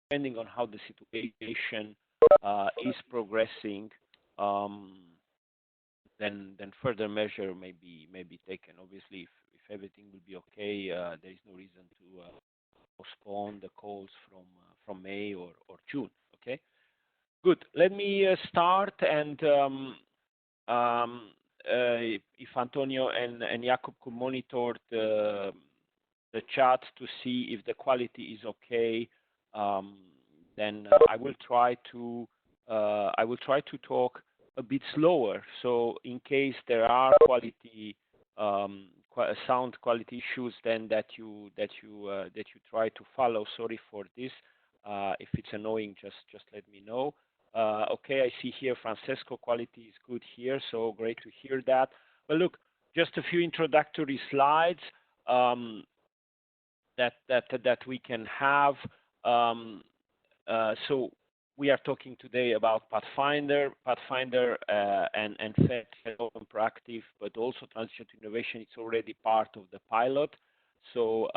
depending on how the situation is progressing, then further measure may be taken. Obviously, if everything will be okay, there is no reason to postpone the calls from May or June. Okay, good. Let me start, and if Antonio and Jakob could monitor the chat to see if the quality is okay, then I will try to talk a bit slower. So in case there are sound quality issues, then that you try to follow. Sorry for this. If it's annoying, just let me know. Okay, I see here Francesco, quality is good here, so great to hear that. But look, just a few introductory slides that we can have. So we are talking today about Pathfinder, and FET Proactive, but also transition to innovation. It's already part of the pilot. So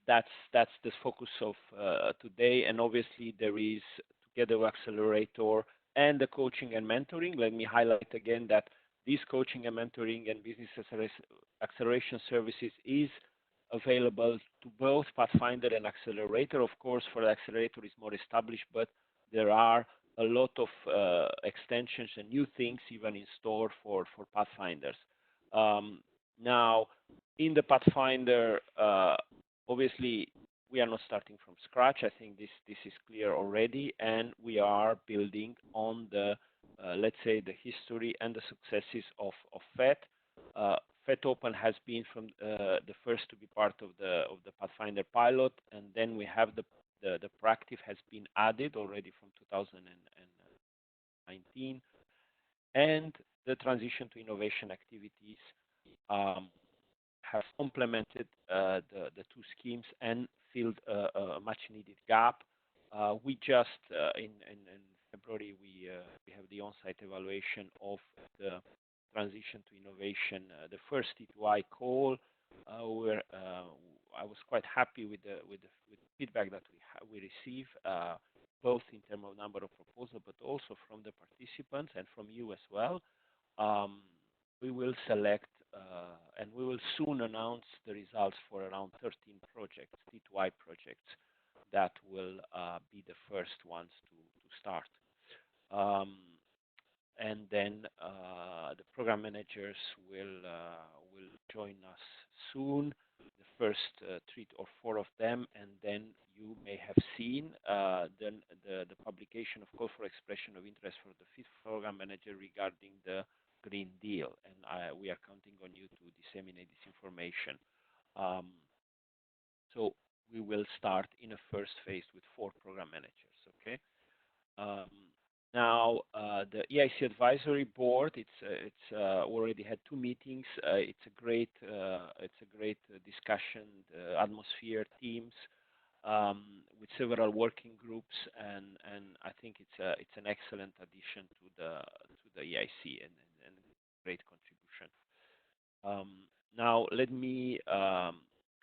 that's the focus of today. And obviously there is, together with Accelerator and the coaching and mentoring, let me highlight again that this coaching and mentoring and business acceleration services is available to both Pathfinder and Accelerator. Of course, for the Accelerator is more established, but there are a lot of extensions and new things even in store for Pathfinders. Now, in the Pathfinder, obviously, we are not starting from scratch. I think this is clear already, and we are building on the, let's say, the history and the successes of FET. FET Open has been from the first to be part of the Pathfinder pilot, and then we have the Proactive has been added already from 2019, and the transition to innovation activities have complemented the two schemes and filled a much needed gap. We just in February we have the on-site evaluation of the transition to innovation, the first T2I call, where I was quite happy with the feedback that we receive, both in terms of number of proposals, but also from the participants and from you as well. We will select and we will soon announce the results for around 13 projects, T2I projects, that will be the first ones to start. And then the program managers will join us soon, the first 3 or 4 of them, and then you may have seen the publication of call for expression of interest for the 5th program manager regarding the Green Deal, and we are counting on you to disseminate this information. So we will start in a first phase with 4 program managers. Okay. Now the EIC Advisory Board, it's already had 2 meetings. It's a great discussion atmosphere, teams with several working groups, and I think it's an excellent addition to the EIC and great contribution. Now let me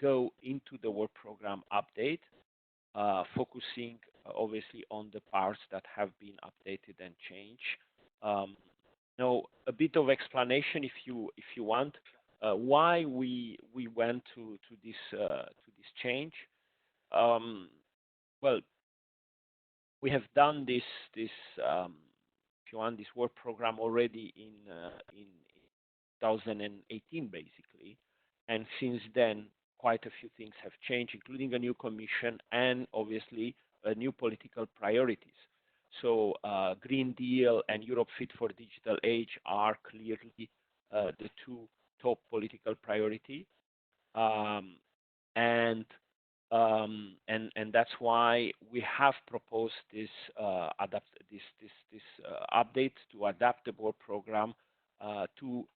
go into the work program update, focusing obviously on the parts that have been updated and changed. Now a bit of explanation, if you want, why we went to this change. Well, we have done this if you want, this work program already in 2018 basically, and since then quite a few things have changed, including a new commission and obviously new political priorities. So Green Deal and Europe Fit for Digital Age are clearly the 2 top political priority, and that's why we have proposed this update to adapt the board program to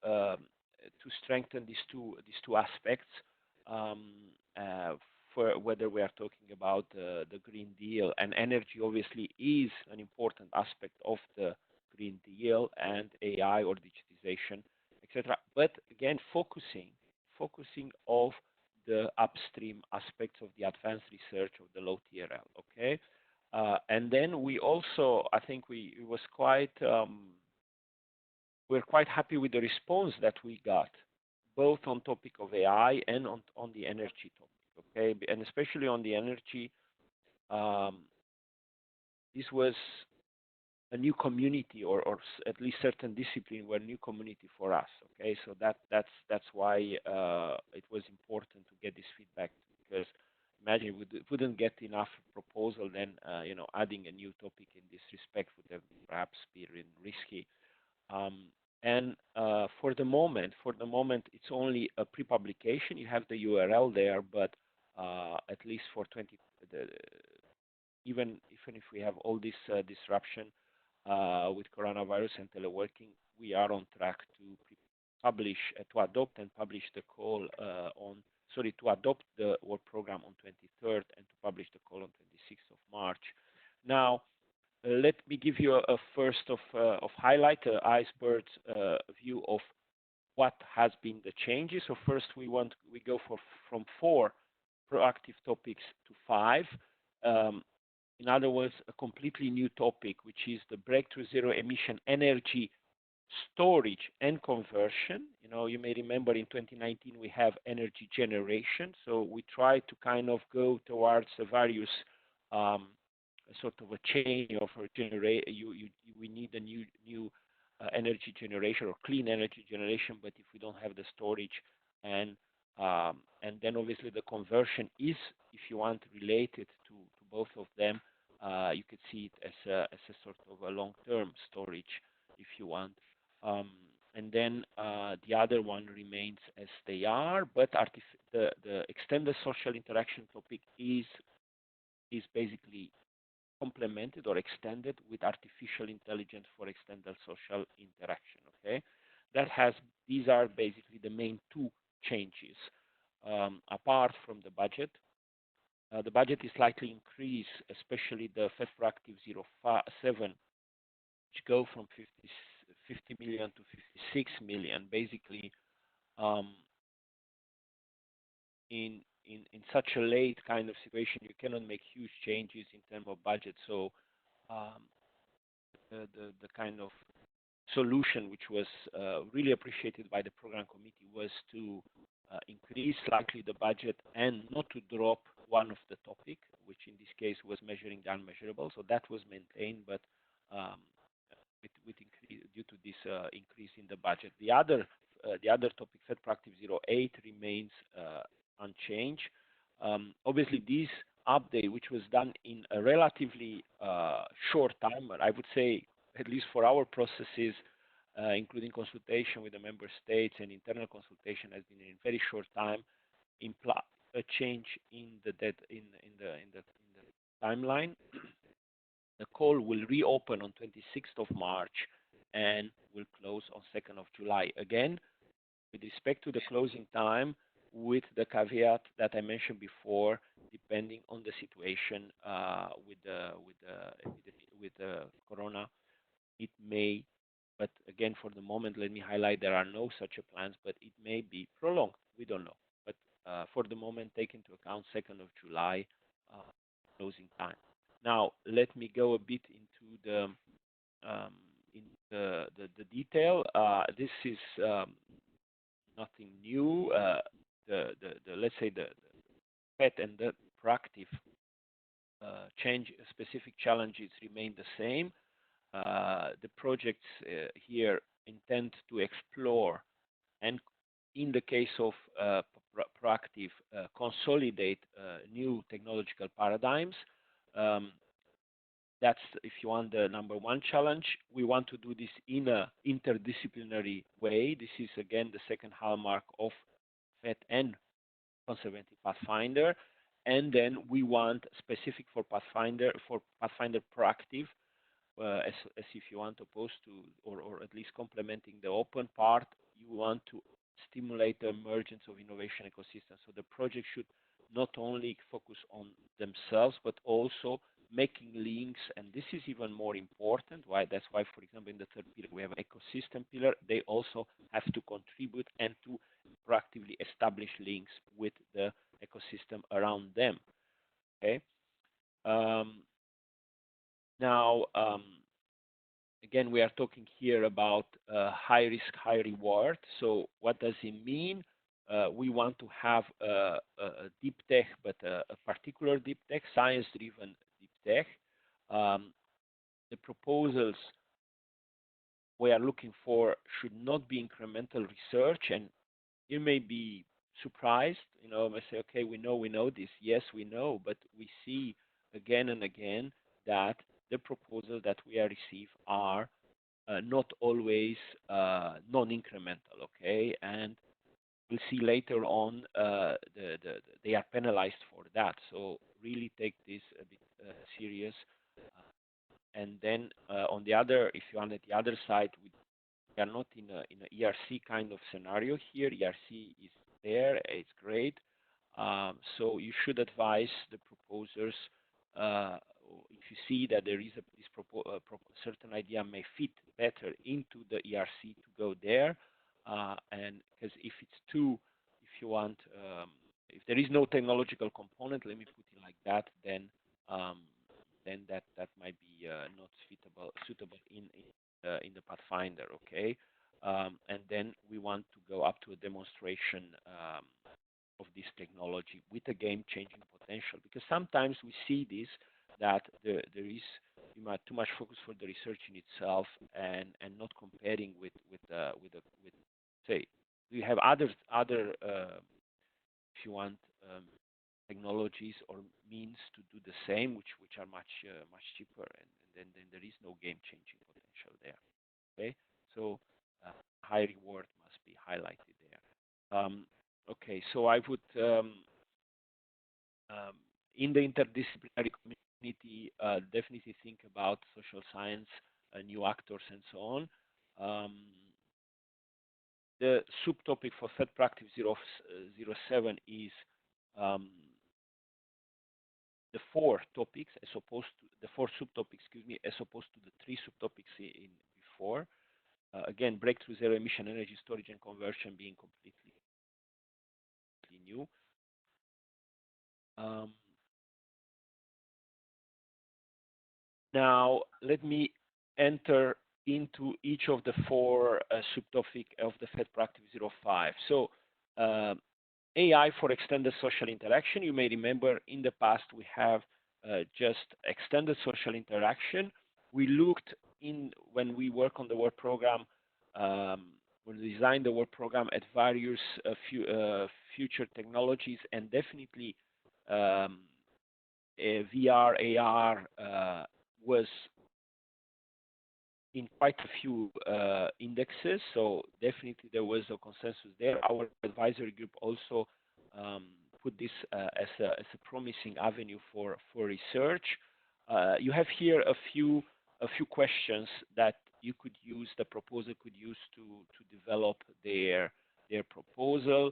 strengthen these two aspects. For whether we are talking about the Green Deal, and energy obviously is an important aspect of the Green Deal, and AI or digitization, etc. But again, focusing of the upstream aspects of the advanced research of the low TRL. Okay, and then we also, I think it was quite, we're quite happy with the response that we got, both on topic of AI and on the energy topic. Okay, and especially on the energy, this was a new community, or at least certain discipline were new community for us. Okay, so that's why it was important to get this feedback, because imagine we wouldn't get enough proposal, then adding a new topic in this respect would have perhaps been risky. And for the moment, it's only a pre-publication. You have the URL there, but at least for even if we have all this disruption with coronavirus and teleworking, we are on track to publish, to adopt and publish the call to adopt the work program on 23rd and to publish the call on 26th of March. Now, let me give you a first of highlight, iceberg view of what has been the changes. So first, we go from 4 proactive topics to 5. In other words, a completely new topic, which is the breakthrough zero emission energy storage and conversion. You may remember in 2019 we have energy generation, so we try to kind of go towards a various sort of a chain of we need a new energy generation or clean energy generation, but if we don't have the storage and then obviously the conversion is, if you want, related to both of them. You could see it as a sort of a long-term storage, if you want. And then the other one remains as they are, but the extended social interaction topic is basically complemented or extended with artificial intelligence for extended social interaction. Okay, these are basically the main 2 changes. Apart from the budget, the budget is slightly increased, especially the FET Proactive 07, which go from 50 million to 56 million. Basically, in such a late kind of situation, you cannot make huge changes in terms of budget. So the kind of solution which was really appreciated by the program committee was to increase slightly the budget and not to drop one of the topic, which in this case was measuring the unmeasurable. So that was maintained, but with increase due to this increase in the budget. The other topic, FET Proactive 08, remains unchanged. Obviously, this update, which was done in a relatively short time, I would say, at least for our processes, including consultation with the member states and internal consultation, has been in a very short time, imply a change in the timeline. The call will reopen on 26th of March and will close on 2nd of July. Again, with respect to the closing time, with the caveat that I mentioned before, depending on the situation with the corona, it may. But again, for the moment, let me highlight there are no such plans, but it may be prolonged. We don't know. But for the moment, take into account 2nd of July closing time. Now, let me go a bit into the detail. This is nothing new. Let's say the FET and the proactive specific challenges remain the same. The projects here intend to explore and, in the case of proactive, consolidate new technological paradigms. That's, if you want, the number 1 challenge. We want to do this in an interdisciplinary way. This is, again, the second hallmark of FET and Conservative Pathfinder. And then we want, specific for Pathfinder Proactive, as if you want, opposed to, or at least complementing the open part, you want to stimulate the emergence of innovation ecosystems. So the project should not only focus on themselves, but also making links, and this is even more important. Why? That's why, for example, in the third pillar, we have an ecosystem pillar. They also have to contribute and to proactively establish links with the ecosystem around them. Okay. Now, again, we are talking here about high risk, high reward. So what does it mean? We want to have a deep tech, but a particular deep tech, science-driven deep tech. The proposals we are looking for should not be incremental research, and you may be surprised, you know, may say, okay, we know this. Yes, we know, but we see again and again that the proposals that we are receive are not always non-incremental, okay? And we'll see later on they are penalized for that. So really take this a bit serious. And then on the other, if you're on the other side, we are not in a ERC kind of scenario here. ERC is there, it's great. So you should advise the proposers if you see that there is certain idea may fit better into the ERC to go there. And because if it's too, if you want, if there is no technological component, let me put it like that, then that might be not suitable in the Pathfinder, okay? And then we want to go up to a demonstration of this technology with a game-changing potential, because sometimes we see this, that there is too much focus for the research in itself and not comparing with say, we have other if you want technologies or means to do the same, which are much cheaper, and then there is no game-changing potential there. Okay, so high reward must be highlighted there. Okay, so I would in the interdisciplinary community definitely think about social science, new actors, and so on. The subtopic for FET Proactive 007 is the four topics as opposed to the four subtopics, excuse me, as opposed to the three subtopics in before. Again, breakthrough zero emission energy storage and conversion being completely new. Now, let me enter into each of the four subtopics of the FET Proactive 05. So, AI for extended social interaction. You may remember in the past we have just extended social interaction. We looked in when we work on the work program, when we designed the work program at various future technologies, and definitely VR, AR was in quite a few indexes, so definitely there was a consensus there. Our advisory group also put this as a promising avenue for research. You have here a few questions that you could use, the proposer could use to develop their proposal.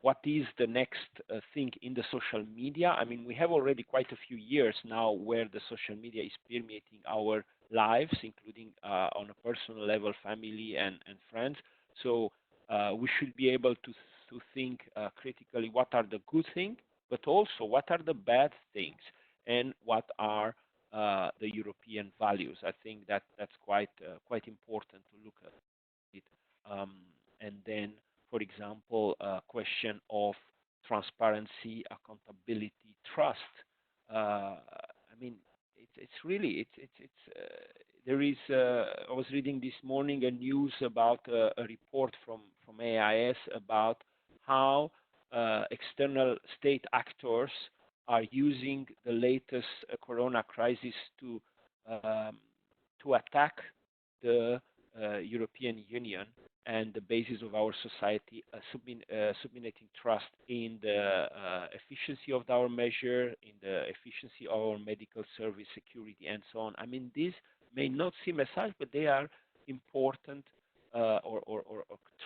What is the next thing in the social media? I mean, we have already quite a few years now where the social media is permeating our lives, including on a personal level, family and friends. So we should be able to think critically what are the good things, but also what are the bad things and what are the European values. I think that's quite important to look at it. And then, for example, a question of transparency, accountability, trust. I mean, it's really there is. I was reading this morning a news about a report from AIS about how external state actors are using the latest corona crisis to attack the European Union and the basis of our society, subminating trust in the efficiency of our measure, in the efficiency of our medical service security, and so on. I mean, these may not seem as such, but they are important or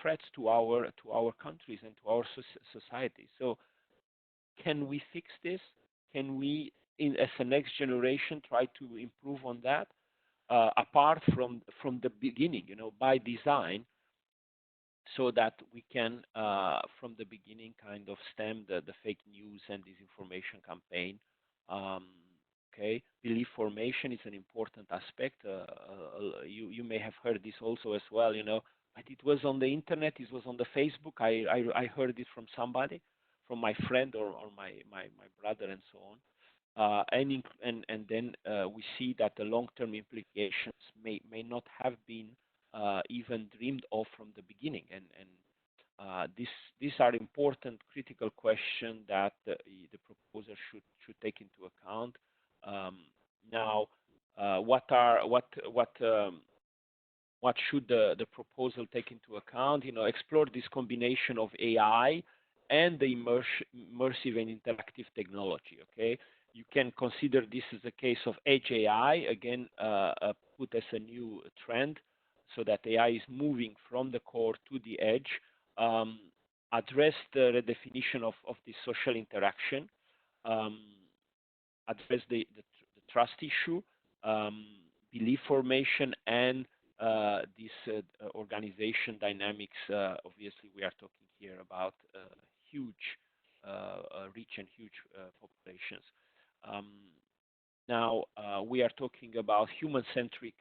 threats to our countries and to our society. So Can we fix this? Can we, as a next generation, try to improve on that? Apart from the beginning, by design, so that we can, from the beginning, kind of stem the fake news and disinformation campaign. Okay, belief formation is an important aspect. You may have heard this also as well, but it was on the internet, it was on the Facebook. I heard it from somebody, from my friend or my brother and so on. And then we see that the long-term implications may not have been even dreamed of from the beginning. And these are important, critical questions that the proposer should take into account. Now, what should the proposal take into account? Explore this combination of AI and the immersive and interactive technology. Okay, you can consider this as a case of edge AI, again, put as a new trend, so that AI is moving from the core to the edge. Address the redefinition of the social interaction, address the trust issue, belief formation, and this organization dynamics. Obviously, we are talking here about huge reach and huge populations. Now, we are talking about human-centric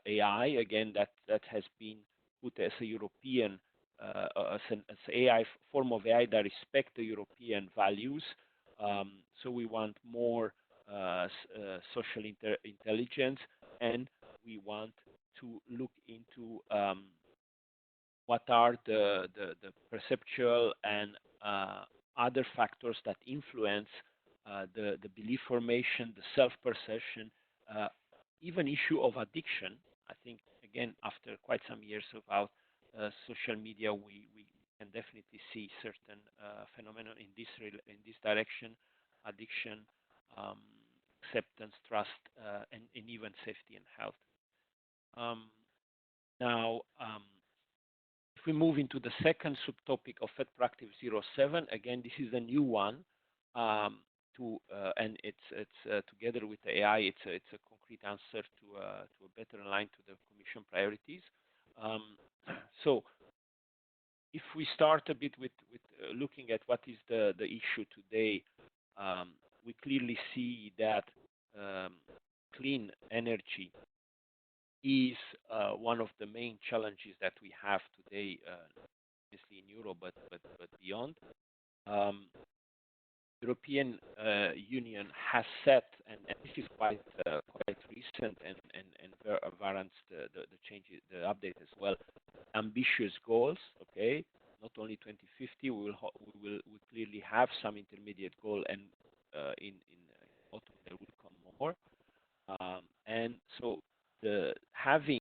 AI, again, that has been put as a European, as AI form of AI that respect the European values. So we want more social intelligence, and we want to look into what are the perceptual and other factors that influence the belief formation, the self-perception, even issue of addiction. I think, again, after quite some years about social media, we can definitely see certain phenomena in this direction: addiction, acceptance, trust, and even safety and health. Now, if we move into the second subtopic of FET Proactive 07, again, this is a new one, and it's together with the AI, it's a concrete answer to a better align to the Commission priorities. So, if we start a bit with looking at what is the issue today, we clearly see that clean energy is one of the main challenges that we have today, obviously in Europe, but beyond. European Union has set, and this is quite recent, and warrants the changes, the update as well, ambitious goals. Okay, not only 2050, we clearly have some intermediate goal, and in autumn there will come more. And so having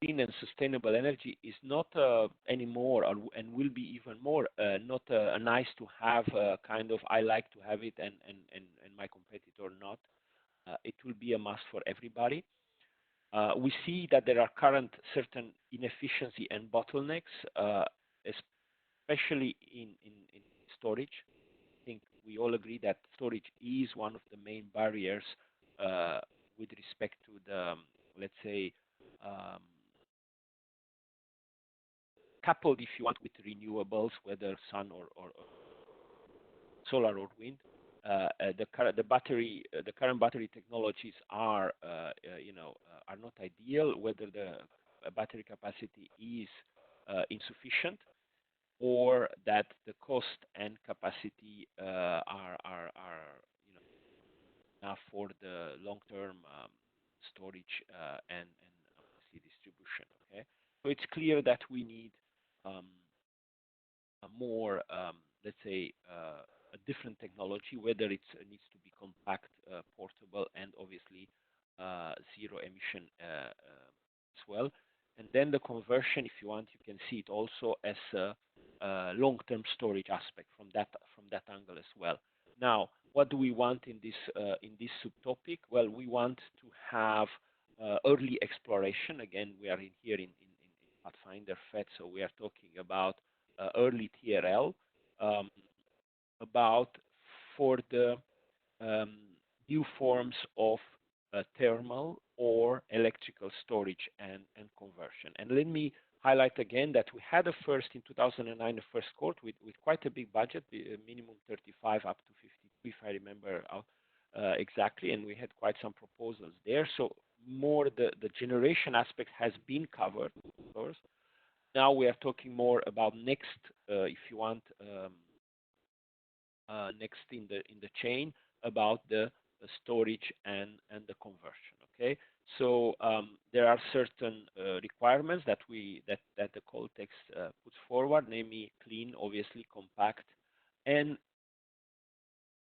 clean and sustainable energy is not anymore, and will be even more not a nice to have, kind of I like to have it and my competitor not. It will be a must for everybody. We see that there are current certain inefficiency and bottlenecks, especially in storage. I think we all agree that storage is one of the main barriers with respect to the, let's say, coupled, if you want, with renewables, whether sun or solar or wind. The current battery technologies are, are not ideal. Whether the battery capacity is insufficient, or that the cost and capacity are enough for the long-term storage and obviously distribution. Okay, so it's clear that we need a more, let's say, a different technology, whether it needs to be compact, portable, and obviously zero emission as well. And then the conversion, if you want, you can see it also as a long-term storage aspect from that angle as well. Now, what do we want in this subtopic? Well, we want to have early exploration. Again, we are here in Pathfinder FET, so we are talking about early TRL, about for the new forms of thermal or electrical storage and conversion. And let me highlight again that we had a first in 2009, a first quote with quite a big budget, minimum 35 up to 52, if I remember exactly, and we had quite some proposals there. So more the generation aspect has been covered, of course. Now we are talking more about next, if you want, next in the chain about the storage and the conversion. Okay, so there are certain requirements that the call text puts forward, namely clean, obviously compact, and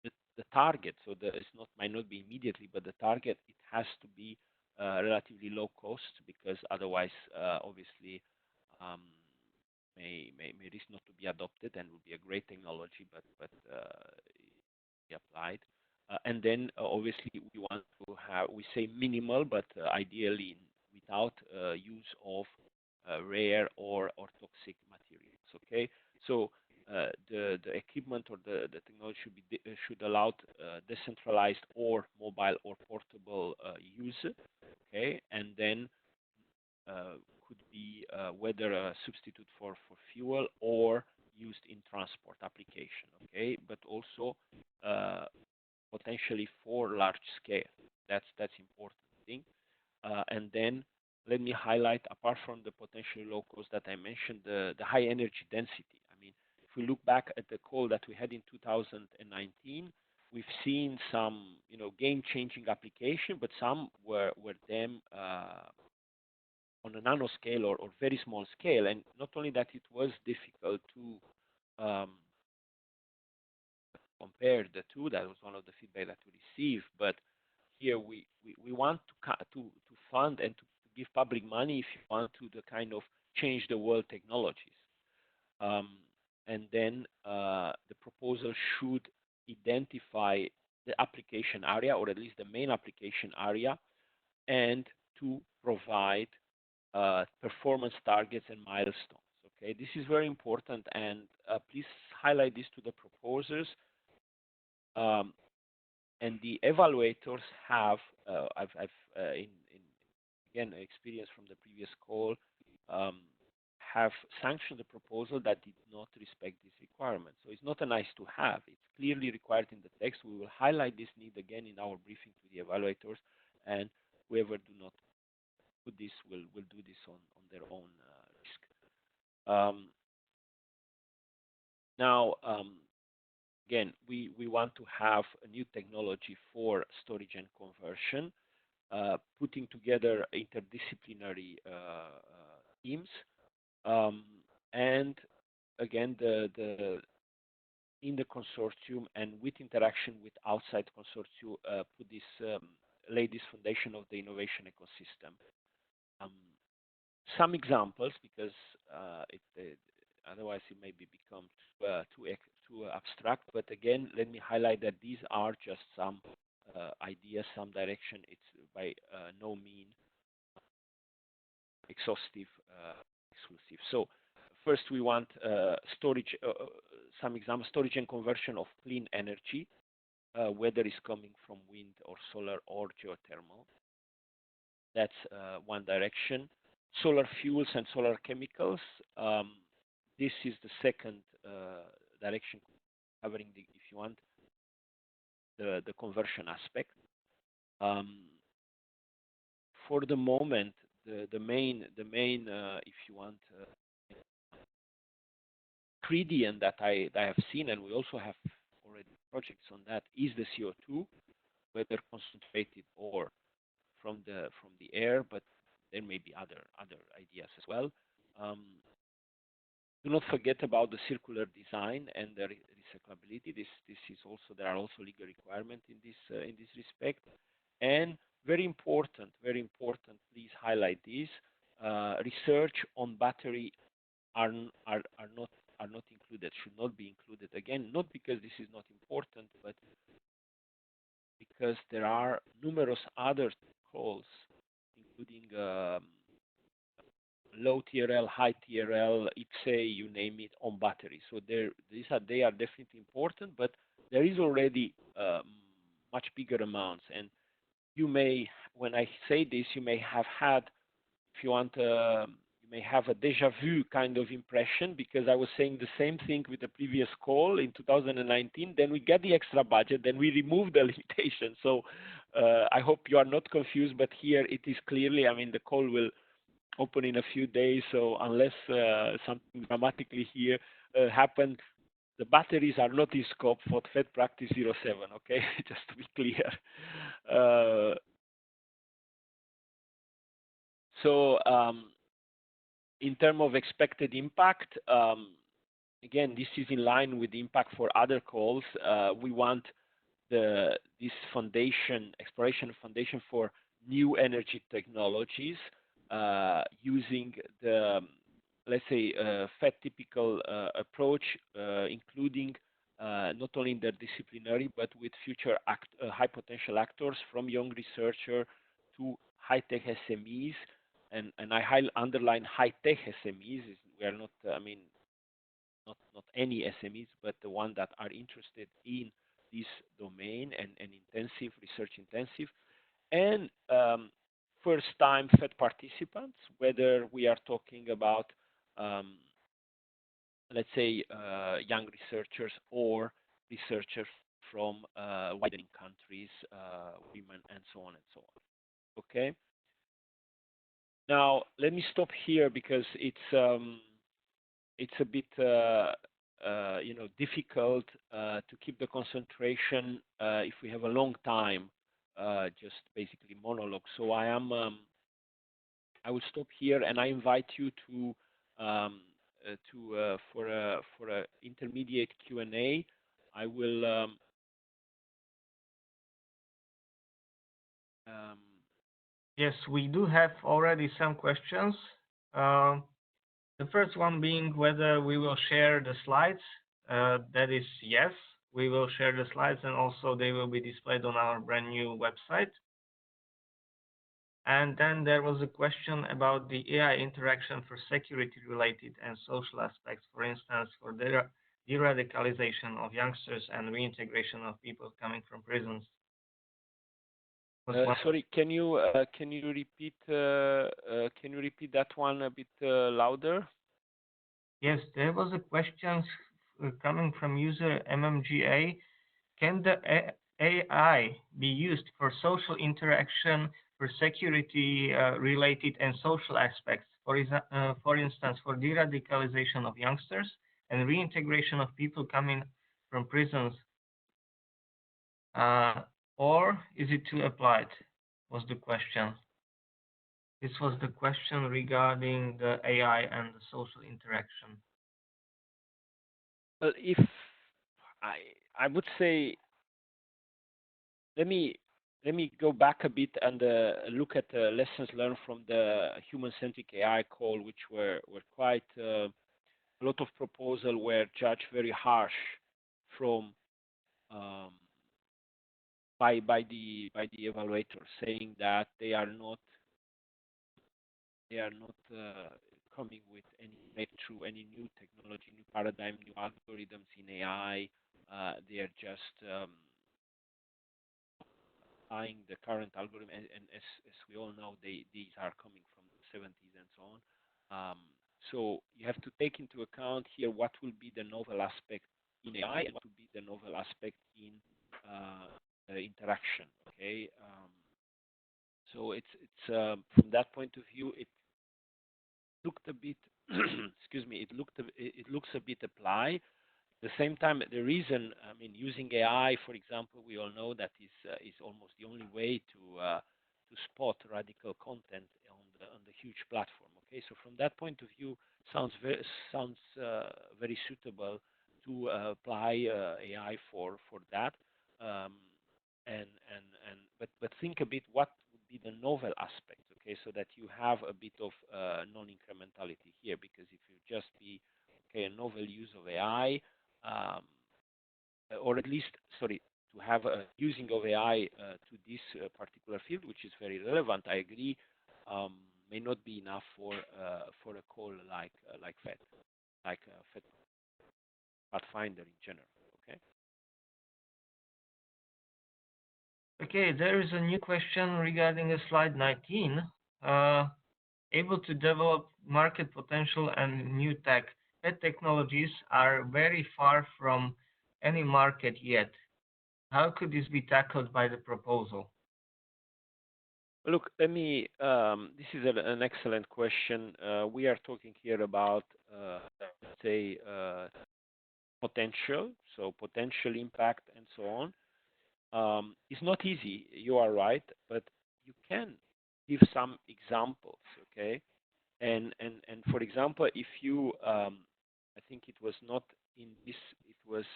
the target. So it's might not be immediately, but the target, it has to be relatively low cost, because otherwise, obviously, may risk not to be adopted, and will be a great technology, but be applied. And then obviously we want to have, we say minimal, but ideally without use of rare or toxic materials. Okay, so the equipment or the technology should allow decentralized or mobile or portable use. Okay, and then could be whether a substitute for fuel or used in transport application. Okay, but also potentially for large scale. That's important thing. And then let me highlight, apart from the potentially low cost that I mentioned, the high energy density. I mean, if we look back at the call that we had in 2019, we've seen some, game-changing application, but some were them on a nanoscale or very small scale. And not only that, it was difficult to compare the two. That was one of the feedback that we received. But here we want to fund and to give public money if you want to the kind of change the world technologies. And then the proposal should identify the application area, or at least the main application area, and to provide performance targets and milestones. Okay, this is very important, and please highlight this to the proposers. And the evaluators have, I've again experience from the previous call, have sanctioned the proposal that did not respect this requirement. So it's not a nice to have. It's clearly required in the text. We will highlight this need again in our briefing to the evaluators, and whoever do not put this will do this on their own risk. Now, again, we want to have a new technology for storage and conversion, putting together interdisciplinary teams, and again, in the consortium and with interaction with outside consortium, lay this foundation of the innovation ecosystem. Some examples, because otherwise it may become too abstract. But again, let me highlight that these are just some ideas, some direction. It's by no means exhaustive, exclusive. So first, we want storage. Some examples: storage and conversion of clean energy, whether it's coming from wind or solar or geothermal. That's one direction. Solar fuels and solar chemicals. This is the second direction, covering if you want, the conversion aspect. For the moment, the main if you want, ingredient that I have seen, and we also have already projects on that, is the CO2, whether concentrated or from the air, but there may be other ideas as well. Do not forget about the circular design and the recyclability. This is also, there are also legal requirements in this respect. And very important, please highlight this. Research on battery are not included, should not be included. Again, not because this is not important, but because there are numerous other calls, including low TRL, high TRL, IPSE, you name it, on batteries. So they are definitely important, but there is already much bigger amounts. And you may, when I say this, you may have had, if you want, you may have a deja vu kind of impression, because I was saying the same thing with the previous call in 2019. Then we get the extra budget, then we remove the limitation. So I hope you are not confused, but here it is clearly, I mean, the call will open in a few days. So unless something dramatically here happened, the batteries are not in scope for FETPROACT-EIC-07, okay? Just to be clear. So in terms of expected impact, again, this is in line with the impact for other calls. We want this foundation, exploration foundation for new energy technologies using the, let's say, FET typical approach, including not only interdisciplinary, but with future high potential actors, from young researcher to high-tech SMEs. And I underline high-tech SMEs. We are not, I mean, not any SMEs, but the ones that are interested in this domain and intensive, research intensive. And first-time FET participants, whether we are talking about, let's say, young researchers or researchers from widening countries, women, and so on and so on. Okay. Now let me stop here, because it's a bit difficult to keep the concentration if we have a long time, just basically monologue. So I will stop here, and I invite you to for a intermediate Q&A. I will yes, we do have already some questions. The first one being whether we will share the slides. That is yes, we will share the slides, and also they will be displayed on our brand new website. And then there was a question about the AI interaction for security-related and social aspects, for instance, for de-radicalization of youngsters and reintegration of people coming from prisons. Sorry, can you repeat that one a bit louder? Yes, there was a question coming from user MMGA. Can the AI be used for social interaction, for security related and social aspects? For instance, for de-radicalization of youngsters and reintegration of people coming from prisons, or is it too applied? Was the question. This was the question regarding the AI and the social interaction. Well, if I would say, let me go back a bit and look at the lessons learned from the human-centric AI call, which were quite a lot of proposals were judged very harsh from by the evaluator, saying that they are not coming with any breakthrough, any new technology, new paradigm, new algorithms in AI. They are just applying the current algorithm, and as we all know, these are coming from the 70s and so on. So you have to take into account here what will be the novel aspect in AI and what will be the novel aspect in interaction. Okay. So it's from that point of view, it looked a bit, excuse me, it looks a bit applied. At the same time, the reason, I mean, using AI, for example, we all know that is almost the only way to spot radical content on the huge platform. Okay, so from that point of view, sounds very suitable to apply AI for that. But think a bit what would be the novel aspect, okay, so that you have a bit of non-incrementality here, because if you just be, okay, a novel use of AI, or at least, sorry, to have a using of AI to this particular field, which is very relevant, I agree, may not be enough for a call like FET, like FET Pathfinder in general. Okay. Okay, there is a new question regarding slide 19. Able to develop market potential and new tech. Pet technologies are very far from any market yet. How could this be tackled by the proposal? Look, let me. This is an excellent question. We are talking here about, let's say, potential, so potential impact and so on. It's not easy. You are right, but you can give some examples, okay? And for example, if you, I think it was not in this, it was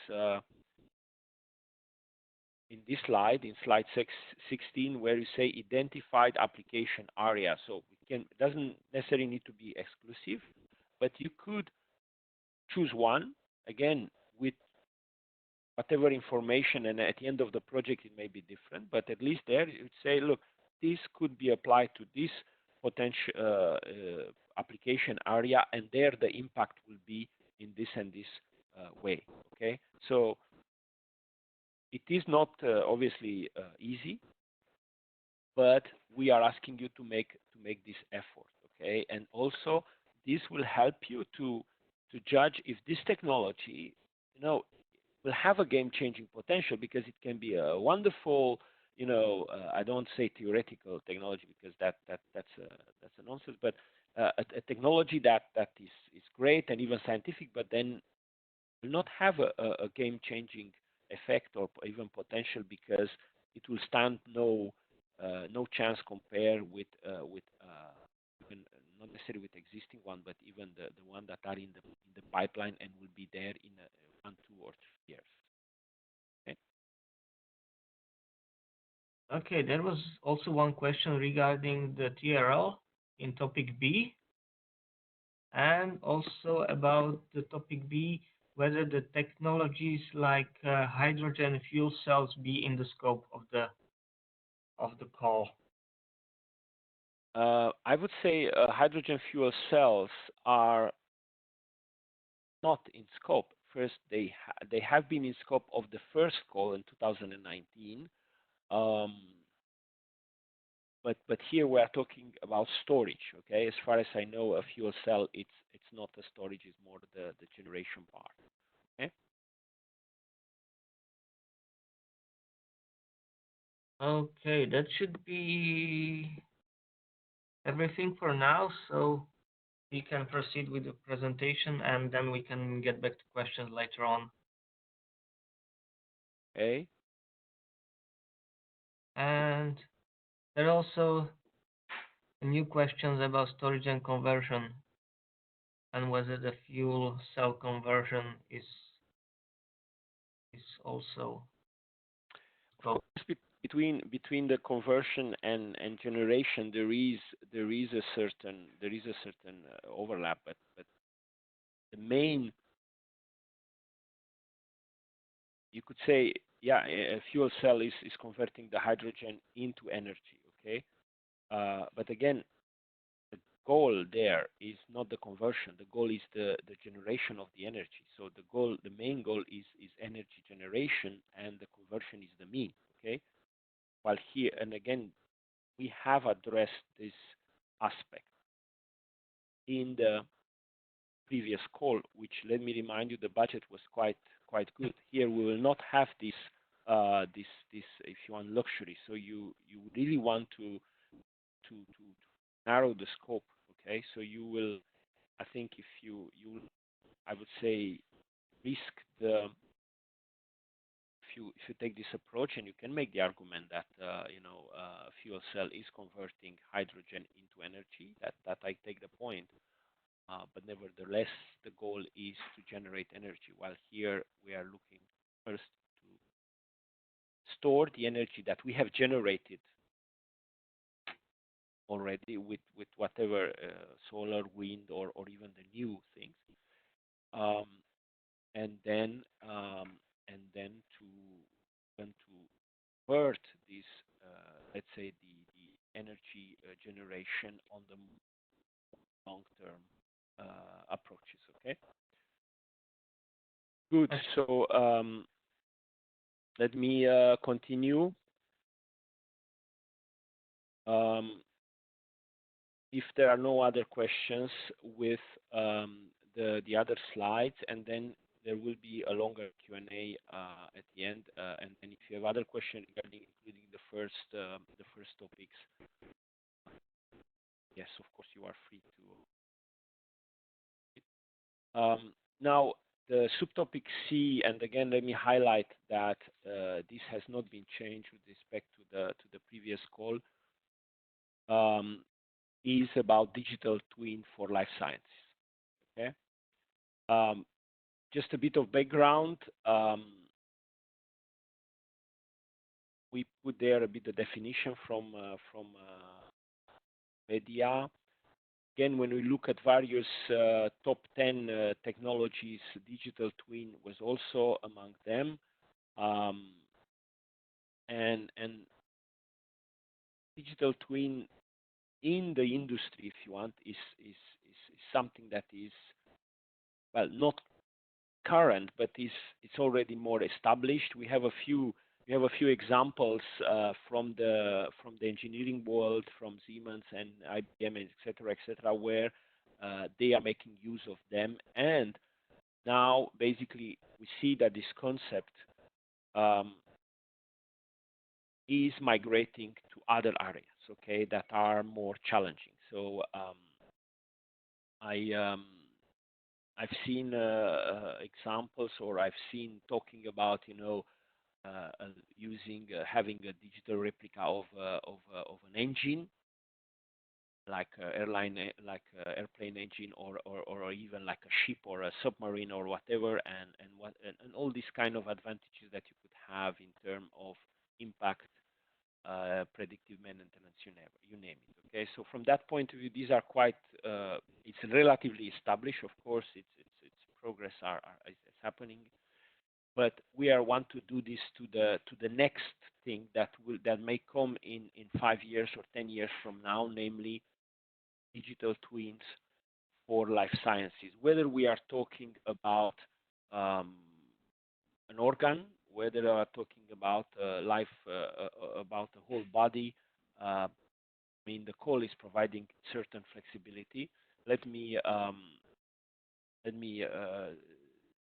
in this slide, in slide 16, where you say identified application area. So it doesn't necessarily need to be exclusive, but you could choose one, again, with whatever information, and at the end of the project, it may be different, but at least there you would say, look, this could be applied to this potential application area, and there the impact will be in this and this way, okay? So it is not obviously easy, but we are asking you to make this effort, okay? And also, this will help you to judge if this technology, will have a game-changing potential, because it can be a wonderful, I don't say theoretical technology, because that's a nonsense, but a technology that is great and even scientific, but then will not have a game-changing effect or even potential, because it will stand no chance compared with even not necessarily with existing one, but even the one that are in the pipeline and will be there in 1, 2, or 3 years. Okay. Okay, there was also one question regarding the TRL in topic B, and also about the topic B, whether the technologies like hydrogen fuel cells be in the scope of the call. I would say hydrogen fuel cells are not in scope. First, they have been in scope of the first call in 2019. But here we are talking about storage, okay? As far as I know, a fuel cell, it's not a storage, it's more the generation part, okay? Okay, that should be everything for now. So we can proceed with the presentation, and then we can get back to questions later on. Okay. And there are also new questions about storage and conversion, and whether the fuel cell conversion is also Between the conversion and generation, there is a certain overlap, but the main, you could say, yeah, a fuel cell is converting the hydrogen into energy, okay? But again, the goal there is not the conversion. The goal is the generation of the energy. So the main goal is energy generation, and the conversion is the mean, okay? While here, and again, we have addressed this aspect in the previous call, which, let me remind you, the budget was quite good. Here we will not have this if you want, luxury. So you really want to narrow the scope, okay? So you will, I think, if you I would say, risk the, if you take this approach, and you can make the argument that fuel cell is converting hydrogen into energy, that I take the point, but nevertheless the goal is to generate energy, while here we are looking first to store the energy that we have generated already with whatever solar, wind, or even the new things, and then to convert this, let's say, the energy generation on the long-term approaches. Okay. Good. So let me continue. If there are no other questions with the other slides, and then there will be a longer Q&A at the end. And then if you have other questions regarding including the first topics, yes, of course, you are free to. Now, the subtopic C, and again, let me highlight that this has not been changed with respect to the previous call, is about digital twin for life sciences. Okay. Just a bit of background. We put there a bit of definition from media. Again, when we look at various top 10 technologies, digital twin was also among them. And digital twin in the industry, if you want, is something that is, well, not current, but it's already more established. We have a few examples from the engineering world, from Siemens and IBM, et cetera, where they are making use of them. And now, basically, we see that this concept is migrating to other areas, okay, that are more challenging. So I've seen examples, or I've seen talking about, having a digital replica of an engine, like airplane engine, or even like a ship or a submarine or whatever, and all these kind of advantages that you could have in terms of impact, predictive maintenance, you name it. Okay, so from that point of view, these are quite. It's relatively established. Of course, its progress is happening, but we want to do this to the next thing that may come in 5 years or 10 years from now, namely digital twins for life sciences. Whether we are talking about an organ, whether we are talking about about the whole body. I mean, the call is providing certain flexibility. Let me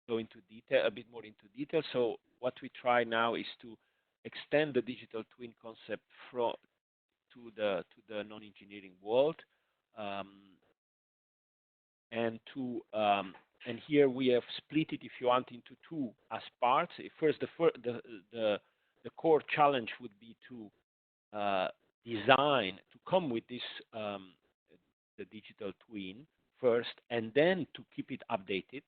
go into detail, a bit more into detail. So what we try now is to extend the digital twin concept to the non-engineering world, and here we have split it, if you want, into two as parts. First, the core challenge would be to design, to come with this the digital twin first, and then to keep it updated,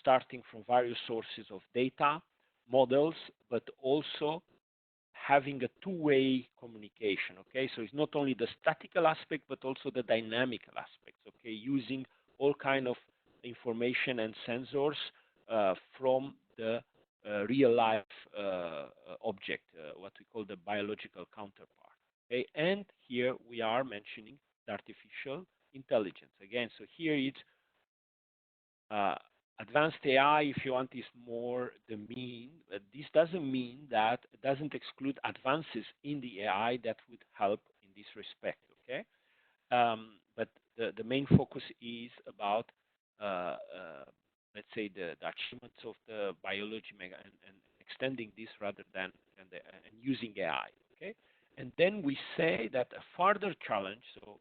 starting from various sources of data, models, but also having a two-way communication. Okay, so it's not only the statical aspect, but also the dynamical aspects. Okay, using all kind of information and sensors from the real life object, what we call the biological counterpart. Okay, and here we are mentioning the artificial intelligence again. So here it's advanced AI, if you want, is more the mean. But this doesn't mean that it doesn't exclude advances in the AI that would help in this respect. Okay, but the main focus is about let's say the achievements of the biology and extending this rather than and using AI. Okay, and then we say that a further challenge. So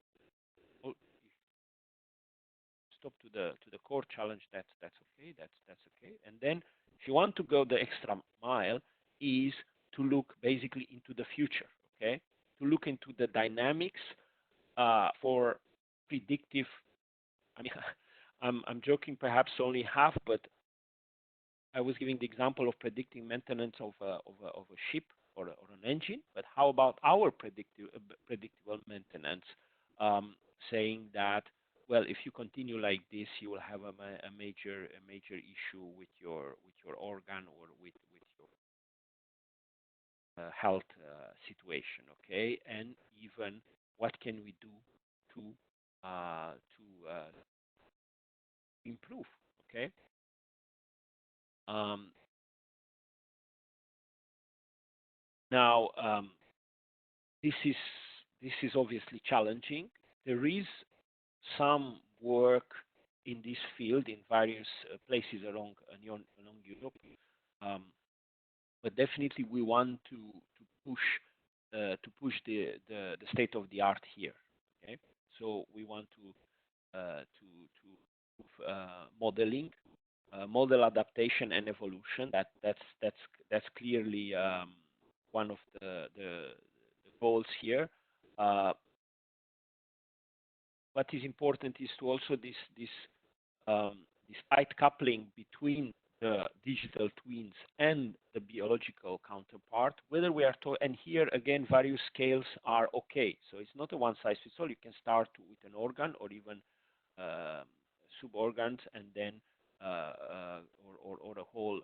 stop to the core challenge. That's okay. That's okay. And then if you want to go the extra mile, is to look basically into the future. Okay, to look into the dynamics for predictive. I mean, I'm joking, perhaps only half, but I was giving the example of predicting maintenance of a ship or an engine. But how about our predictable maintenance? Saying that, well, if you continue like this, you will have a major issue with your organ or with your health situation. Okay, and even what can we do to improve? Okay. Now, this is obviously challenging. There is some work in this field in various places along Europe, um, but definitely we want to push the state of the art here. Okay, so we want to modeling, model adaptation and evolution. That's clearly one of the goals here. What is important is to also this tight coupling between the digital twins and the biological counterpart, whether we are and here again various scales are okay. So it's not a one size fits all. You can start with an organ or even suborgans, and then or a whole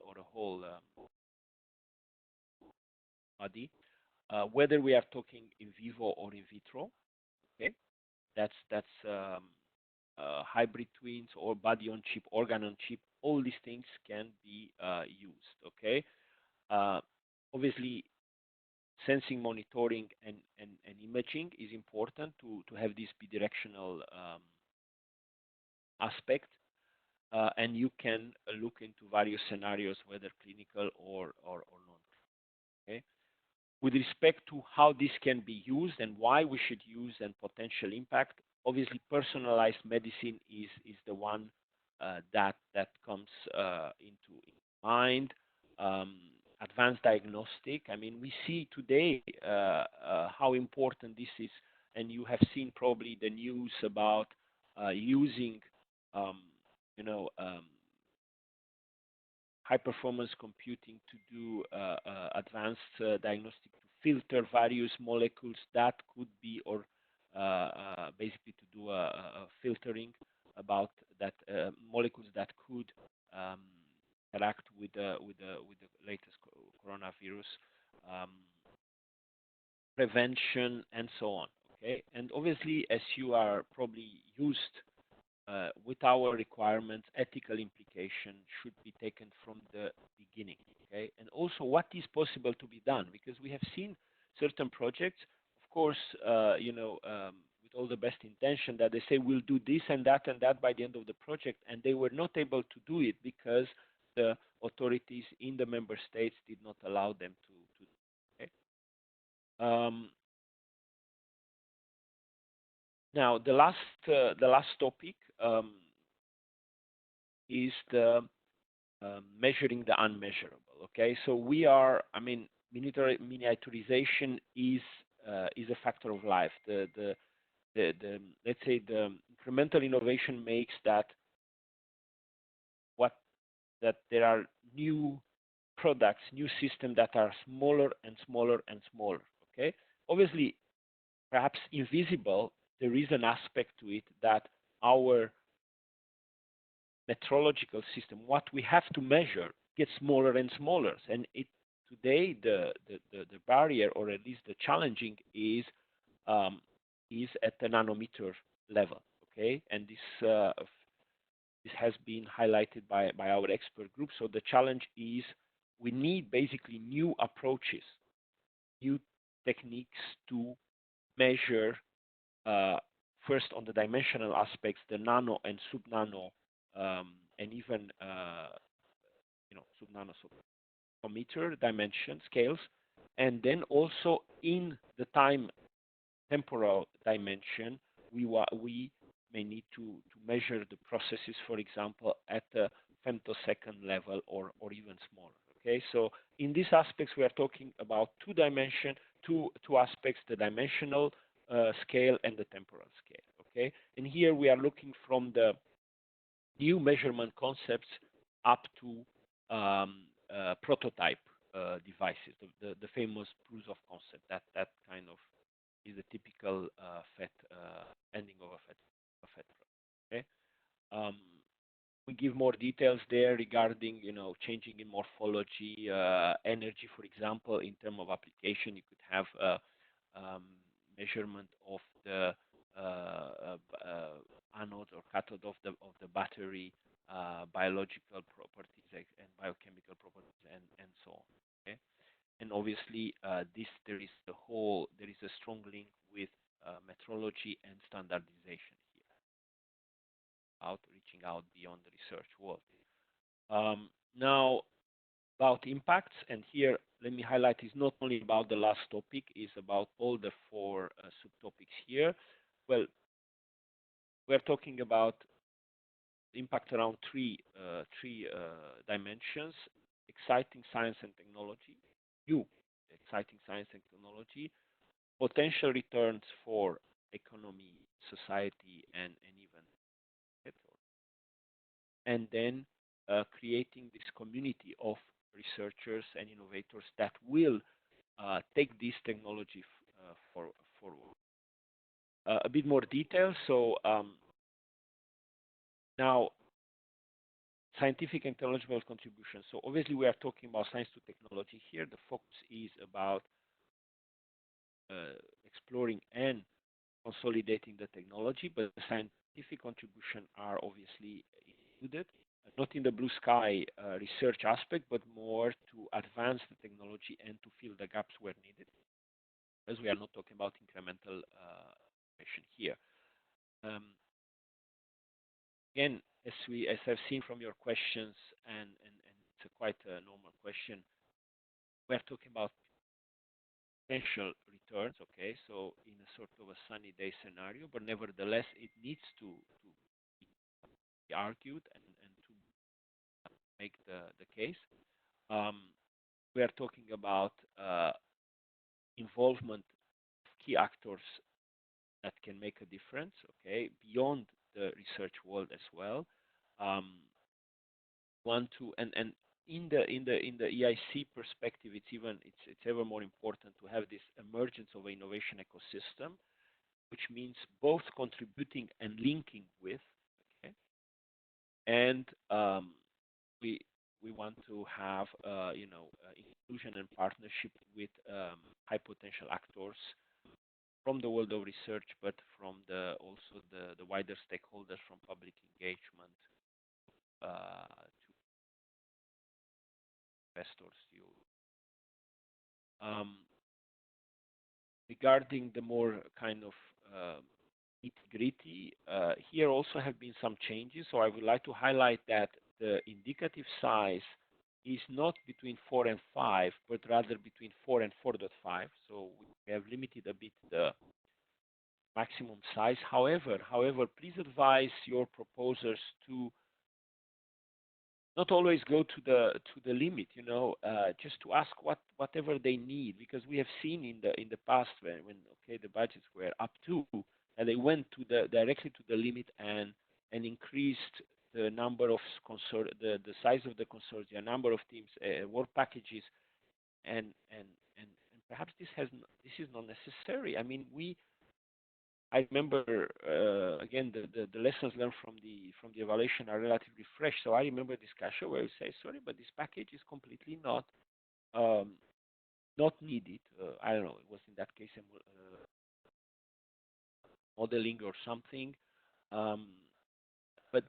body. Whether we are talking in vivo or in vitro, okay, that's hybrid twins or body on chip, organ on chip. All these things can be used. Okay, obviously sensing, monitoring, and imaging is important to have this bidirectional aspect. And you can look into various scenarios, whether clinical or non. Okay. With respect to how this can be used and why we should use and potential impact, obviously personalized medicine is the one that comes into mind. Advanced diagnostic. I mean, we see today how important this is, and you have seen probably the news about using, um, you know, high performance computing to do advanced diagnostic to filter various molecules that could be, or basically to do a filtering about that molecules that could um, interact with the latest coronavirus, um, prevention, and so on. Okay, and obviously, as you are probably used with our requirements, ethical implication should be taken from the beginning. Okay, and also what is possible to be done, because we have seen certain projects, of course, with all the best intention, that they say we'll do this and that by the end of the project, and they were not able to do it because the authorities in the member states did not allow them to. Okay. Now the last topic is the measuring the unmeasurable. Okay, so we are, I mean, miniaturization is a factor of life. The let's say the incremental innovation makes that there are new products, new systems that are smaller and smaller and smaller. Okay, obviously, perhaps invisible, there is an aspect to it that our metrological system, what we have to measure, gets smaller and smaller. And today the barrier, or at least the challenging, is at the nanometer level. Okay, and this has been highlighted by our expert group. So the challenge is we need basically new approaches, new techniques to measure first on the dimensional aspects, the nano and sub-nano, and even sub-nano, meter dimension scales, and then also in the temporal dimension, we may need to measure the processes, for example, at the femtosecond level or even smaller. Okay, so in these aspects, we are talking about two aspects: the dimensional scale and the temporal scale. Okay, and here we are looking from the new measurement concepts up to prototype devices, the famous proofs of concept. That kind of is the typical FET ending of a FET. Okay. We give more details there regarding, changing in morphology, energy, for example. In terms of application, you could have measurement of the anode or cathode of the battery, biological properties and biochemical properties, and so on. Okay. and obviously there is a strong link with metrology and standardization here, reaching out beyond the research world. Now, about impacts, and here let me highlight, is not only about the last topic, is about all the four subtopics here. Well, we're talking about impact around three dimensions: exciting science and technology, new exciting science and technology, potential returns for economy, society, and even and then creating this community of researchers and innovators that will take this technology forward. A bit more detail. So now, scientific and technological contribution. So obviously, we are talking about science to technology here. The focus is about exploring and consolidating the technology, but the scientific contribution are obviously included, not in the blue sky research aspect, but more to advance the technology and to fill the gaps where needed, as we are not talking about incremental innovation here. Again, as I've seen from your questions, and it's quite a normal question, we're talking about potential returns, okay, so in a sort of a sunny day scenario, but nevertheless, it needs to be argued and to make the case. We are talking about involvement of key actors that can make a difference, okay, beyond the research world as well. And in the EIC perspective, it's ever more important to have this emergence of an innovation ecosystem, which means both contributing and linking with, okay, and we want to have inclusion and partnership with high potential actors from the world of research, but from also the wider stakeholders, from public engagement to investors. Regarding the more kind of nitty-gritty, here also have been some changes. So I would like to highlight that the indicative size is not between 4 and 5, but rather between 4 and 4.5. So we have limited a bit the maximum size. However, please advise your proposers to not always go to the limit, just to ask whatever they need, because we have seen in the past when the budgets were up to, and they went directly to the limit and increased the number of the size of the consortia, number of teams, work packages, and perhaps this is not necessary. I mean, I remember again the lessons learned from the evaluation are relatively fresh. So I remember discussion where we say, sorry, but this package is completely not needed. I don't know. It was in that case modeling or something.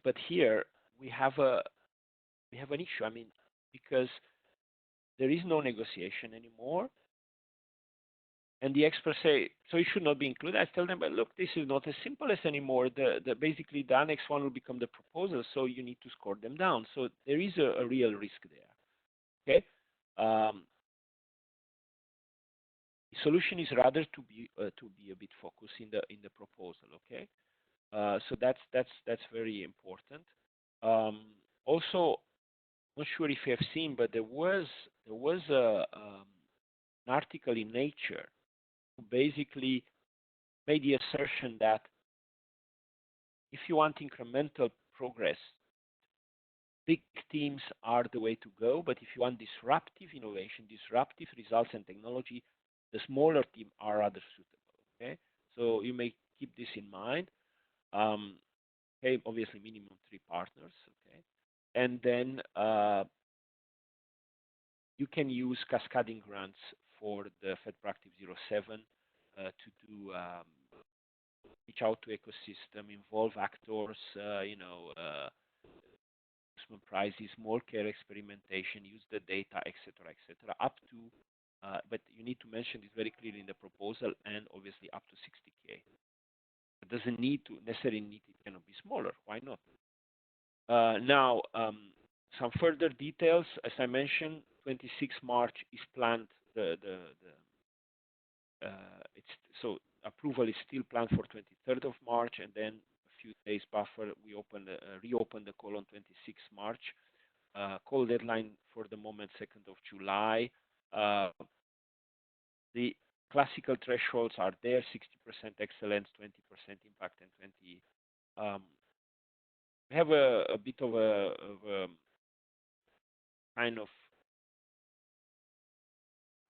But here we have an issue. I mean, because there is no negotiation anymore. And the experts say, so it should not be included. I tell them, but look, this is not as simple as anymore. Basically, the Annex 1 will become the proposal, so you need to score them down. So there is a real risk there. Okay. The solution is rather to be a bit focused in the proposal. Okay. So that's very important. Also, not sure if you have seen, but there was an article in Nature who basically made the assertion that if you want incremental progress, big teams are the way to go. But if you want disruptive innovation, disruptive results and technology, the smaller team are rather suitable. Okay, so you may keep this in mind. Okay, obviously minimum 3 partners. Okay, and then you can use cascading grants for the FET Proactive 07 to do reach out to ecosystem, involve actors, prizes, more care experimentation, use the data, etc., up to but you need to mention this very clearly in the proposal, and obviously up to 60K. It doesn't need to necessarily need, it cannot be smaller. Why not? Now, some further details. As I mentioned, 26 March is planned. It's so approval is still planned for 23rd of March, and then a few days buffer. We reopen the call on 26 March. Call deadline for the moment 2nd of July. The classical thresholds are there: 60% excellence, 20% impact, and 20. We have a bit of a kind of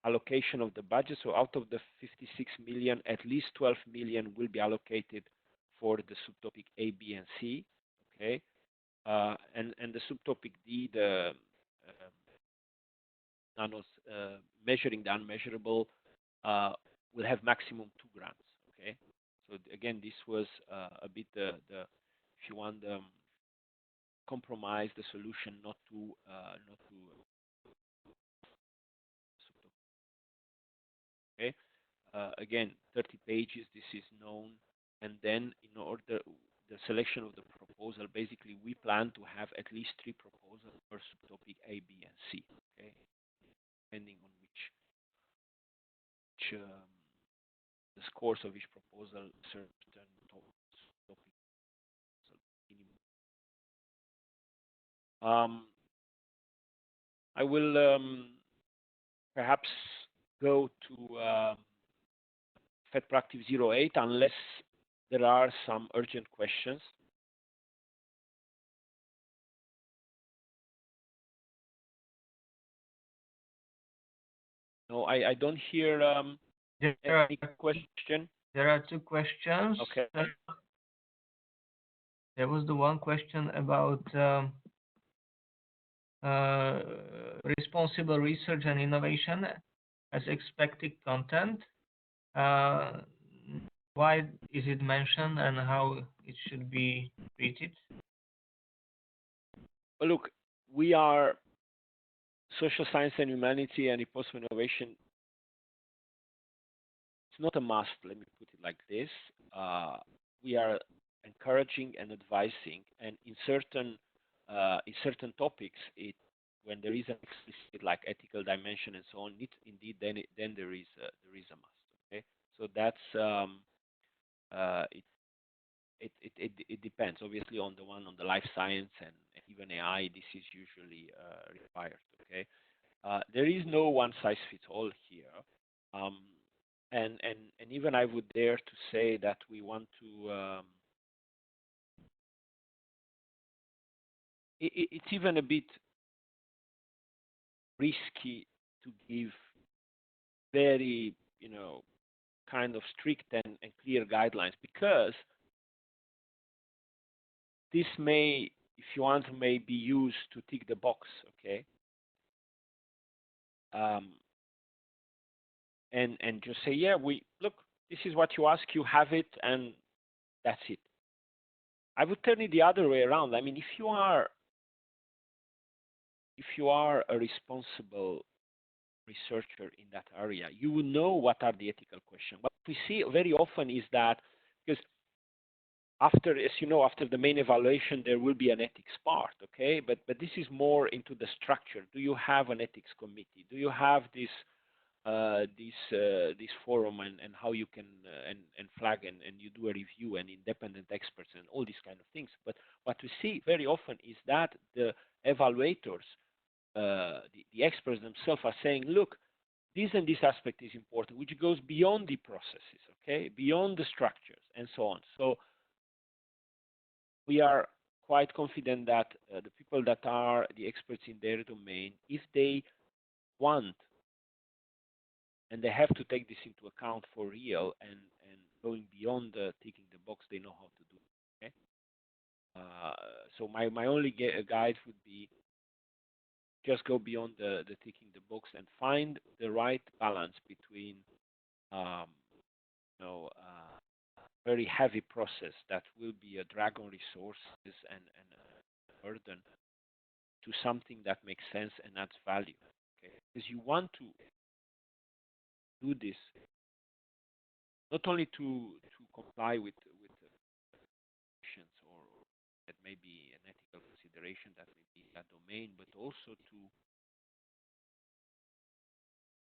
allocation of the budget. So out of the 56 million, at least 12 million will be allocated for the subtopic A, B, and C. Okay, and the subtopic D, the measuring the unmeasurable, will have maximum 2 grams. Okay, so again, this was a bit the if you want the compromise, the solution not to okay. Again, 30 pages, this is known. And then in order the selection of the proposal, basically we plan to have at least 3 proposals per subtopic A, B, and C, okay? Depending on which the scores of each proposal certain topic. I will perhaps go to FET Proactive 08 unless there are some urgent questions. No, I don't hear any question. There are 2 questions. Okay. There was the one question about responsible research and innovation as expected content. Why is it mentioned and how it should be treated? Well, look, we are social science and humanity and impossible innovation. It's not a must, let me put it like this. We are encouraging and advising, and in certain topics, when there is an explicit like ethical dimension and so on, indeed then there is a must. Okay, so that's it depends obviously on the life science and even AI. This is usually required. Okay, there is no one size fits all here, and even I would dare to say that we want to. It's even a bit risky to give very, kind of strict and clear guidelines, because this may, if you want, may be used to tick the box, okay? And just say, yeah, look, this is what you ask, you have it, and that's it. I would turn it the other way around. I mean, if you are a responsible researcher in that area, you will know what are the ethical questions. What we see very often is that, because after, as you know, after the main evaluation, there will be an ethics part, okay? But this is more into the structure. Do you have an ethics committee? Do you have this forum and how you can and flag and you do a review and independent experts and all these kind of things? But what we see very often is that the evaluators, the experts themselves are saying, look, this and this aspect is important, which goes beyond the processes, okay, beyond the structures and so on. So we are quite confident that the people that are the experts in their domain, if they want and they have to take this into account for real and going beyond ticking the box, they know how to do it. Okay? So my only guide would be just go beyond the ticking the box and find the right balance between very heavy process that will be a drag on resources and a burden to something that makes sense and adds value. Okay? Because you want to do this not only to comply with questions or that may be an ethical consideration that may be in that domain, but also to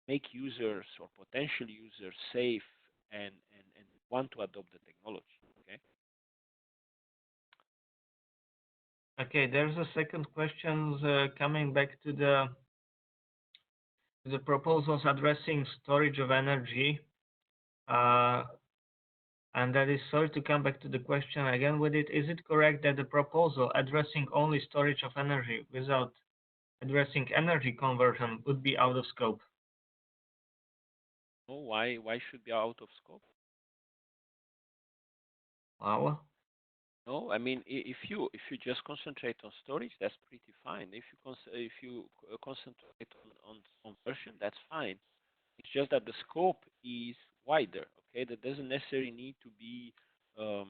make users or potential users safe and want to adopt the technology. Okay. Okay, there's a second question coming back to the proposals addressing storage of energy. And that is, sorry to come back to the question again with it. Is it correct that the proposal addressing only storage of energy without addressing energy conversion would be out of scope? No, why should be out of scope? Well, No, I mean if you just concentrate on storage, that's pretty fine. If you concentrate on conversion, that's fine. It's just that the scope is wider. Okay, that doesn't necessarily need to be to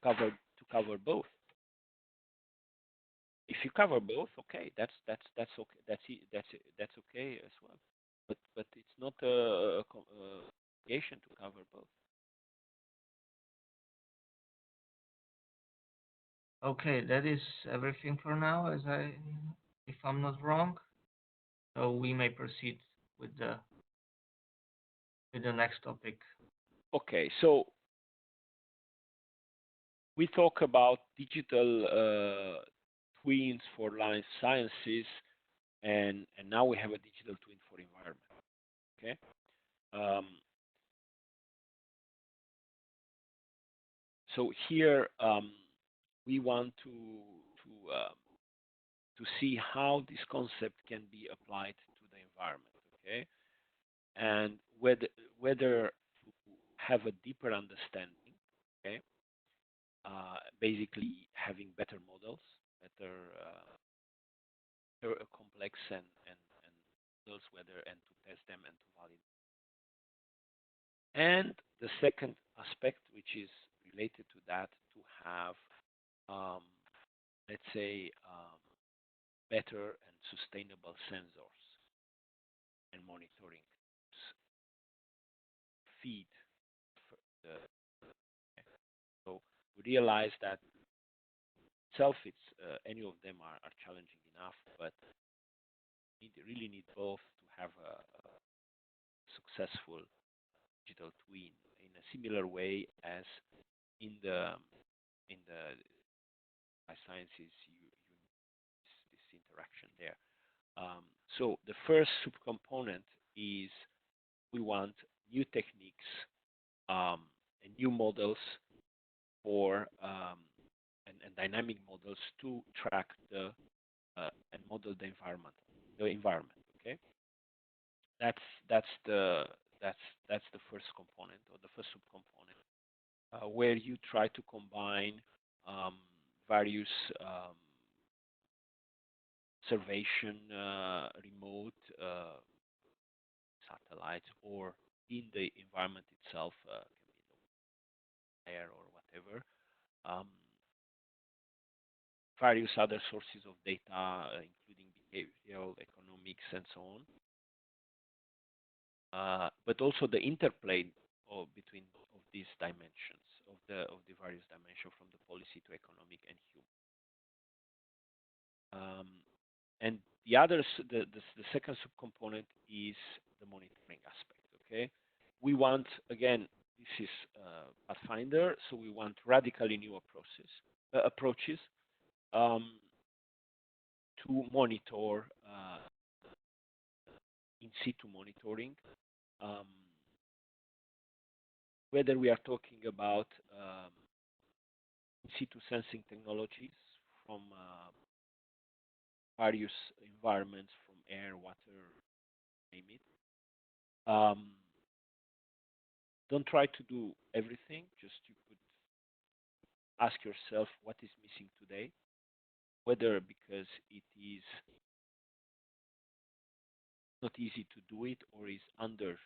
cover both. If you cover both, okay, that's okay. That's okay as well. But it's not a obligation to cover both. okay, that is everything for now, if I'm not wrong. So we may proceed with the next topic. Okay, so we talk about digital twins for life sciences, and now we have a digital twin for environment. Okay. So here we want to see how this concept can be applied to the environment. Okay, and whether to have a deeper understanding. Okay, basically having better models, better complex and models, whether and to test them and to validate. And the second aspect, which is related to that, to have, let's say, better and sustainable sensors and monitoring feed. The, so we realize that itself, it's any of them are challenging enough, but we really need both to have a successful digital twin in a similar way as in the life sciences you this interaction there. So the first subcomponent is we want new techniques and new models for and dynamic models to track the and model the environment. Okay, that's the first component or the first subcomponent where you try to combine various observation remote satellites or in the environment itself, can be air or whatever. Various other sources of data, including behavioral, economics, and so on. But also the interplay between of these dimensions of the various dimensions from the policy to economic and human. And the others, the second subcomponent is the monitoring aspect. Okay, we want, again, this is Pathfinder, so we want radically new approaches to monitor in situ monitoring, whether we are talking about in situ sensing technologies from various environments, from air, water, name it. Don't try to do everything. Just you could ask yourself what is missing today, whether because it is not easy to do it or is under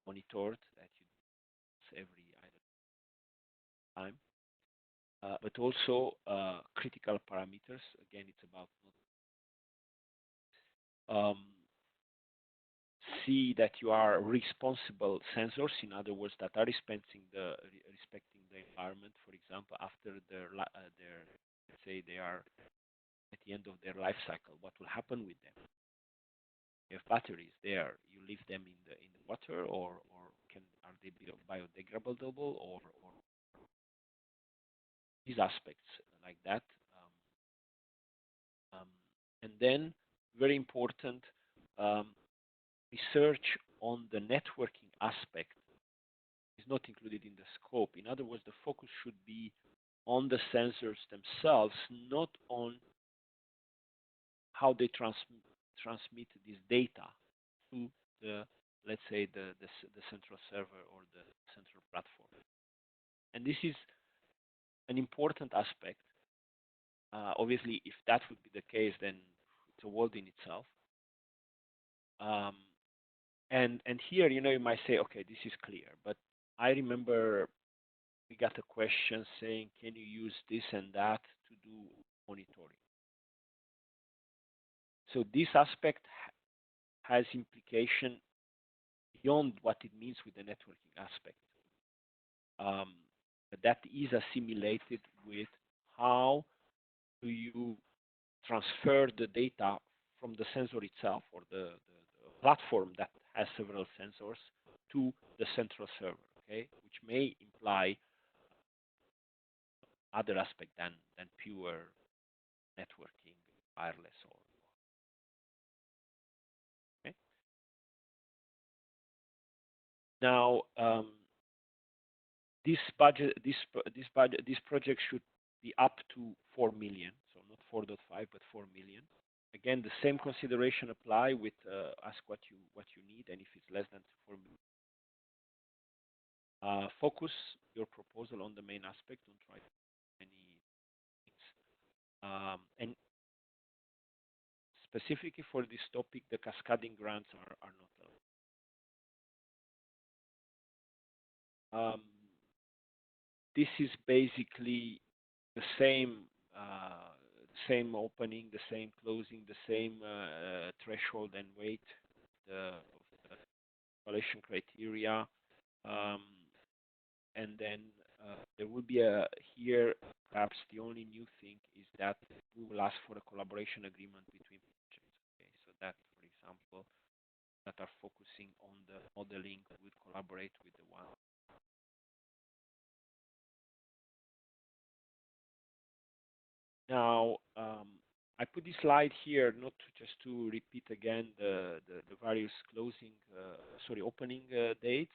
monitored that you do every either time. But also critical parameters. Again, it's about see that you are responsible sensors, in other words, that are respecting the environment. For example, after their let's say they are at the end of their life cycle, what will happen with them? You have batteries there. You leave them in the water, or are they biodegradable, or these aspects like that. Um, and then very important, research on the networking aspect is not included in the scope. In other words, the focus should be on the sensors themselves, not on how they transmit this data to the, let's say, the central server or the central platform. And this is an important aspect. Obviously, if that would be the case, then it's a world in itself. And here, you might say, okay, this is clear. But I remember we got a question saying, can you use this and that to do monitoring? So this aspect has implication beyond what it means with the networking aspect. But that is assimilated with how do you transfer the data from the sensor itself, or the platform that has several sensors, to the central server, okay, which may imply other aspect than pure networking, wireless, or okay. Now, this project should be up to 4 million, so not 4.5, but 4 million. Again, the same consideration apply with ask what you need, and if it's less than 4 million, focus your proposal on the main aspect. Don't try any things. And specifically for this topic, the cascading grants are not allowed. This is basically the same opening, the same closing, the same threshold and weight, the evaluation criteria, and then there will be here perhaps the only new thing is that we will ask for a collaboration agreement between projects. Okay, so that, for example, that are focusing on the modeling will collaborate with the one. Now, I put this slide here not just to repeat again the various opening date,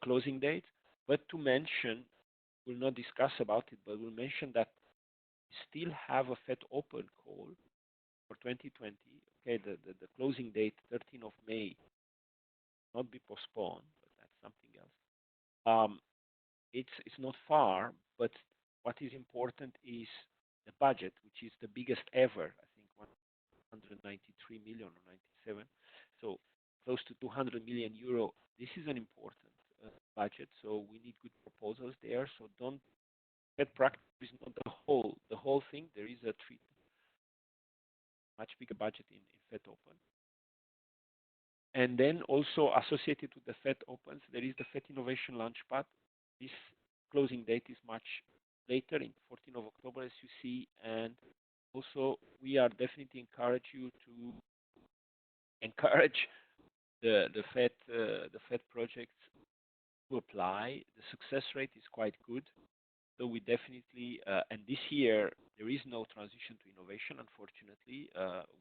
closing date, but to mention, we'll not discuss about it, but we'll mention that we still have a FET open call for 2020. Okay, the closing date, 13th of May, not be postponed, but that's something else. It's not far, but what is important is the budget, which is the biggest ever, I think 193 million or 97, so close to 200 million euro. This is an important budget, so we need good proposals there. So don't FETPROACT is not the whole thing. There is a much bigger budget in FET Open. And then also associated with the FET Opens, there is the FET Innovation Launchpad. This closing date is much later, in 14th of October, as you see. And also, we are definitely encourage you to encourage the FET projects to apply. The success rate is quite good. So we definitely, and this year, there is no transition to innovation, unfortunately.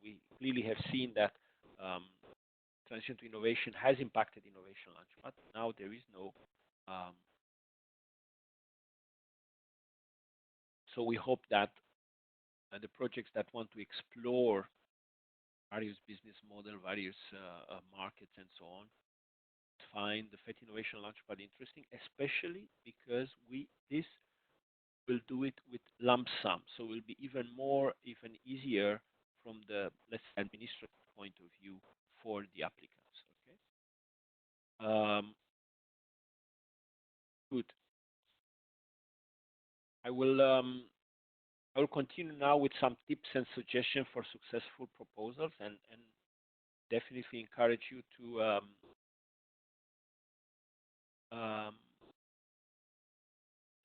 We clearly have seen that transition to innovation has impacted Innovation Launchpad. Now there is no, so we hope that the projects that want to explore various business model, various markets, and so on, find the FET Innovation Launchpad interesting, especially because this will do it with lump sum, so it will be even easier from the, let's say, administrative point of view for the applicants. Okay. Good. I will continue now with some tips and suggestions for successful proposals, and definitely encourage you to um,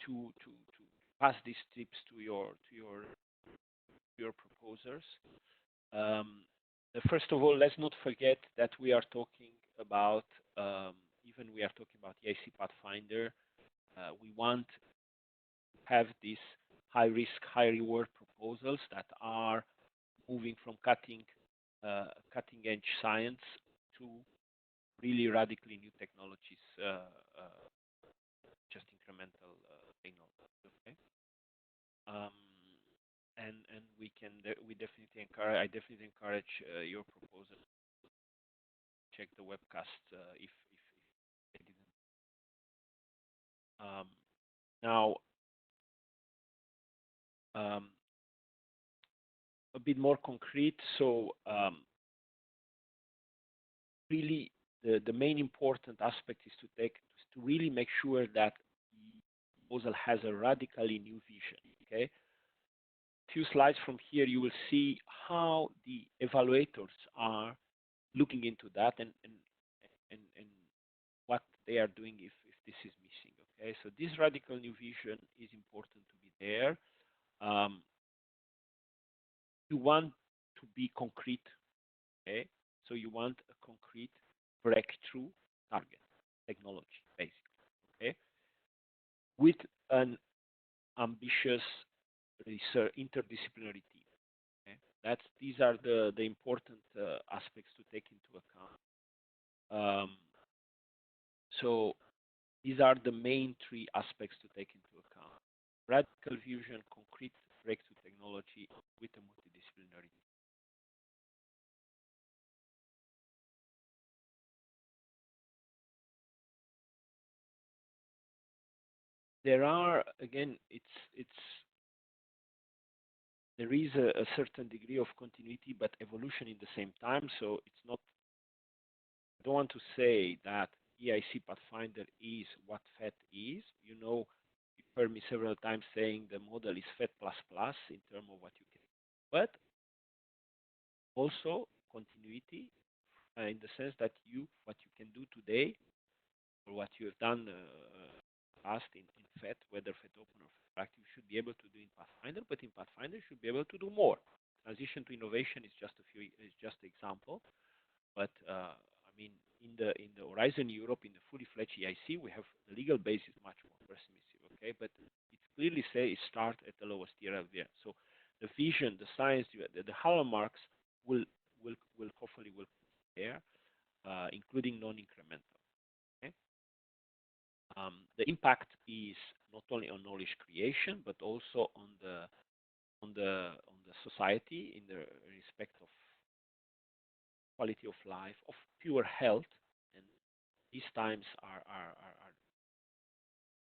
to pass these tips to your proposers. Um, First of all, let's not forget that we are talking about even we are talking about EIC Pathfinder. We want to have these high risk, high reward proposals that are moving from cutting edge science to really radically new technologies, just incremental technologies. Okay. Um, and we definitely encourage. I definitely encourage your proposal. Check the webcast if they didn't. Now, um, a bit more concrete. So, really, the main important aspect is to really make sure that the proposal has a radically new vision. Okay. A few slides from here, you will see how the evaluators are looking into that and what they are doing if this is missing. Okay, so this radical new vision is important to be there. You want to be concrete. Okay, so you want a concrete breakthrough target technology, basically. Okay, with an ambitious research interdisciplinary team. Okay? These are the important aspects to take into account. So these are the main three aspects to take into account: radical fusion, concrete breakthrough technology with a multidisciplinary team. There are, again, there is a certain degree of continuity, but evolution in the same time. So it's not. I don't want to say that EIC Pathfinder is what FET is. You know, you heard me several times saying the model is FET++ in terms of what you can. But also continuity in the sense that what you can do today or what you have done past in FET, whether FET Open or FET Proactive, you should be able to do in Pathfinder, but in Pathfinder you should be able to do more. Transition to innovation is just an example, but I mean in the Horizon Europe, in the fully fledged EIC, we have the legal basis much more permissive, okay? But it clearly says start at the lowest tier of there. So the vision, the science, the hallmarks will hopefully will be there, including non-incremental. Okay? The impact is not only on knowledge creation, but also on the society in the respect of quality of life, of pure health. And these times are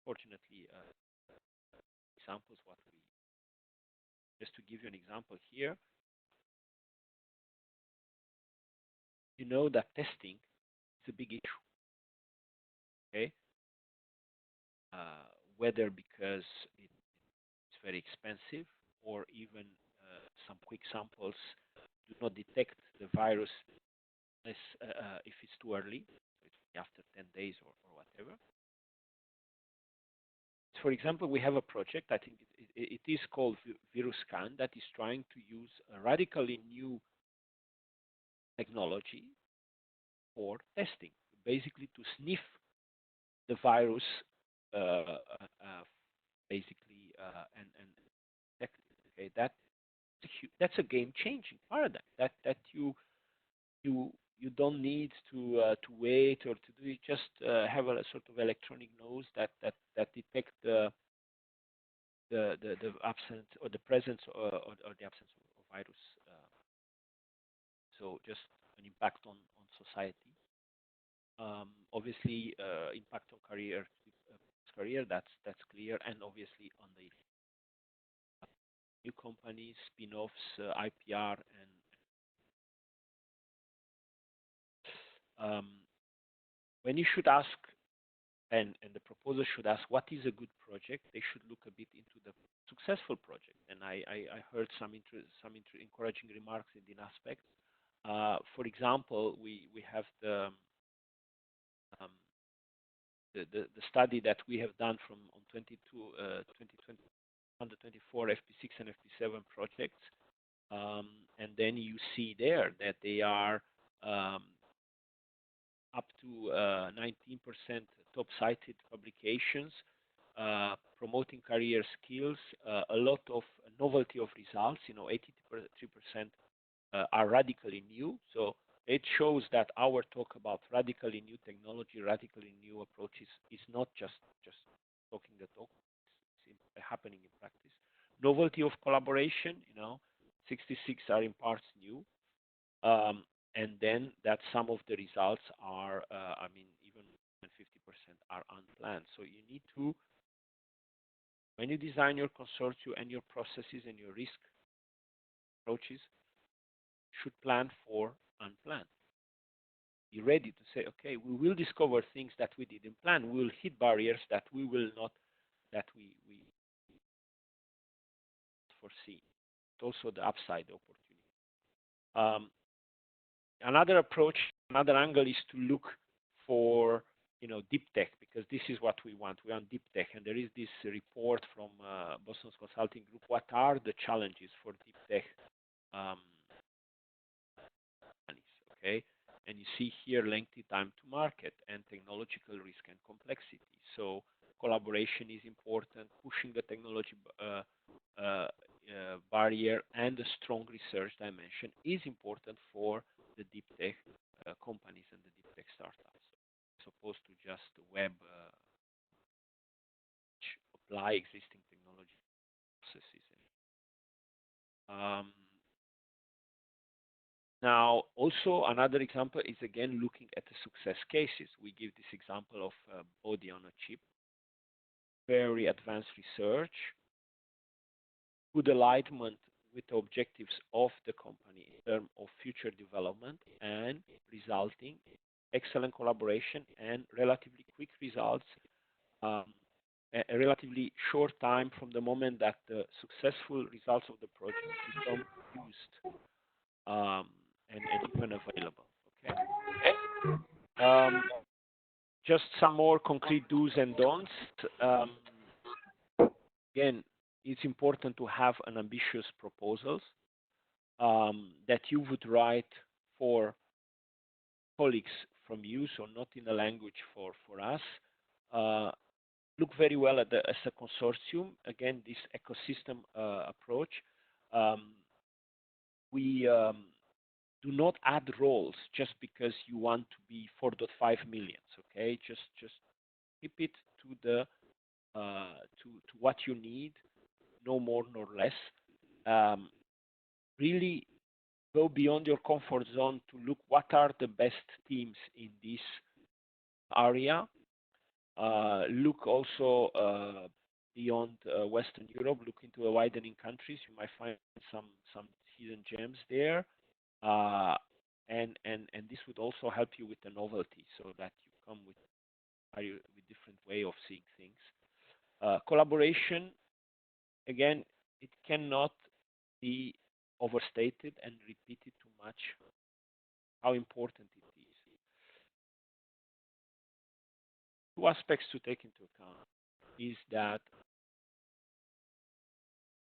fortunately examples. Just to give you an example here, you know that testing is a big issue. Okay, whether because it's very expensive or even some quick samples do not detect the virus if it's too early, so it's after 10 days or whatever. For example, we have a project, I think it is called VirusScan, that is trying to use a radically new technology for testing, basically to sniff the virus basically and detect it. Okay, that's a game-changing paradigm. That you don't need to wait or to do it. Just have a sort of electronic nose that detects the absence or the presence or the absence of virus. So just an impact on society. Obviously, impact on career, that's clear, and obviously on the new companies, spin-offs, IPR, and when you should ask, and the proposer should ask, what is a good project? They should look a bit into the successful project. And I heard some encouraging remarks in this aspect. For example, we have um, the study that we have done from on 2020, 124 FP6 and FP7 projects, and then you see there that they are up to 19% top-cited publications, promoting career skills, a lot of novelty of results. 83% are radically new. So it shows that our talk about radically new technology, radically new approaches is not just talking the talk, it's happening in practice. Novelty of collaboration, 66 are in parts new. And then that some of the results are, even 50% are unplanned. So you need to, when you design your consortium and your processes and your risk approaches, should plan for unplanned. Be ready to say, okay, we will discover things that we didn't plan. We will hit barriers that we will not, that we foresee. It's also the upside opportunity. Another approach, another angle is to look for, deep tech, because this is what we want. We want deep tech. And there is this report from Boston's Consulting Group. What are the challenges for deep tech? Okay, and you see here lengthy time to market and technological risk and complexity. So collaboration is important, pushing the technology barrier and the strong research dimension is important for the deep tech companies and the deep tech startups, as opposed to just the web which apply existing technology processes. Now, also another example is again looking at the success cases. We give this example of body on a chip, very advanced research, good alignment with the objectives of the company in terms of future development and resulting excellent collaboration and relatively quick results, a relatively short time from the moment that the successful results of the project become used. And even available. Okay. Just some more concrete do's and don'ts. Again, it's important to have an ambitious proposals that you would write for colleagues from you, so not in a language for us. Look very well at as a consortium. Again, this ecosystem approach. We do not add roles just because you want to be 4.5 million. Okay, just keep it to the to what you need, no more nor less. Really go beyond your comfort zone to look what are the best teams in this area. Look also beyond Western Europe. Look into the widening countries. You might find some hidden gems there. And this would also help you with the novelty, so that you come with different way of seeing things. Collaboration, again, it cannot be overstated and repeated too much how important it is. Two aspects to take into account is that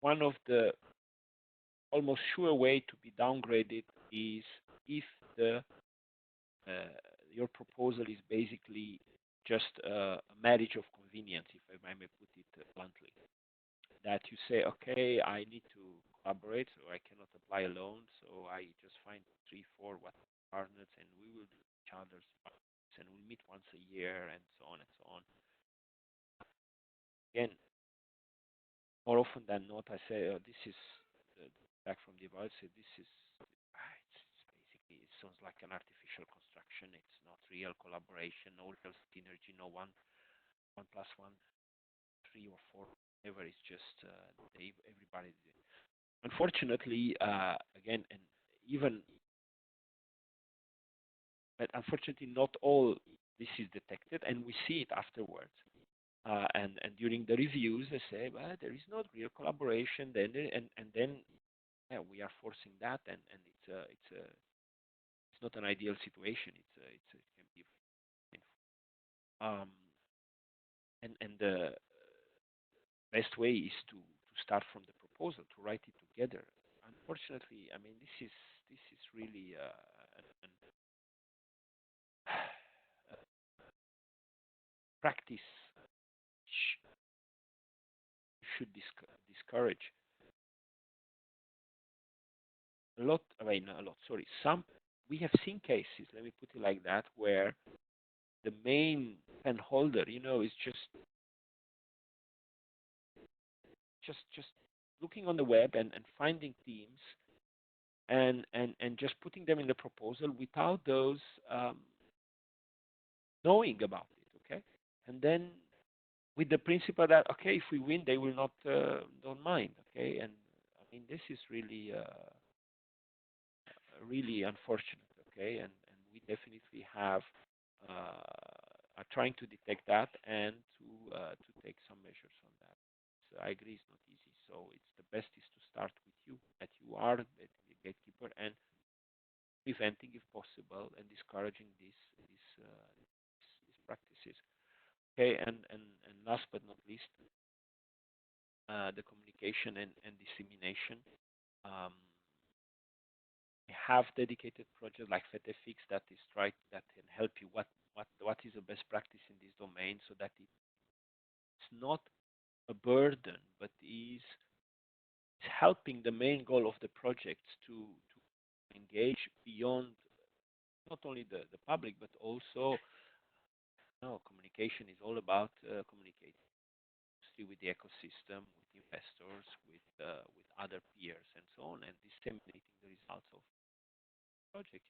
one of the almost sure way to be downgraded is if the your proposal is basically just a marriage of convenience, if I may put it bluntly. That you say, okay, I need to collaborate, so I cannot apply alone, so I just find 3, 4 partners, and we will do each other's partners, and we'll meet once a year, and so on and so on. Again, more often than not, I say, this is back from the advice. This is basically, it sounds like an artificial construction. It's not real collaboration, no real synergy, no 1 + 1, 3 or 4. Whatever. It's just everybody. Unfortunately, again, and even, but unfortunately, not all this is detected, and we see it afterwards. And during the reviews, they say, well, there is not real collaboration. Then we are forcing that, and it's a it's not an ideal situation. It can be painful. And the best way is to start from the proposal, to write it together. Unfortunately, I mean, this is really a practice should discourage a lot. I mean, not a lot. Sorry, some we have seen cases. Let me put it like that, where the main pen holder, is just looking on the web and finding themes and just putting them in the proposal without those knowing about it. Okay, and then with the principle that okay, if we win, they will not don't mind. Okay, and I mean this is really really unfortunate. Okay, and we definitely have are trying to detect that and to take some measures on that. So I agree, it's not easy. So it's the best is to start with you, that you are the gatekeeper, and preventing, if possible, and discouraging these practices. Okay, and last but not least, the communication and dissemination. Um, we have dedicated projects like FETFX that can help you what is the best practice in this domain, so that it's not a burden, but is helping the main goal of the projects to engage beyond not only the public, but also communication is all about communicating with the ecosystem, with investors, with other peers, and so on, and disseminating the results of the project.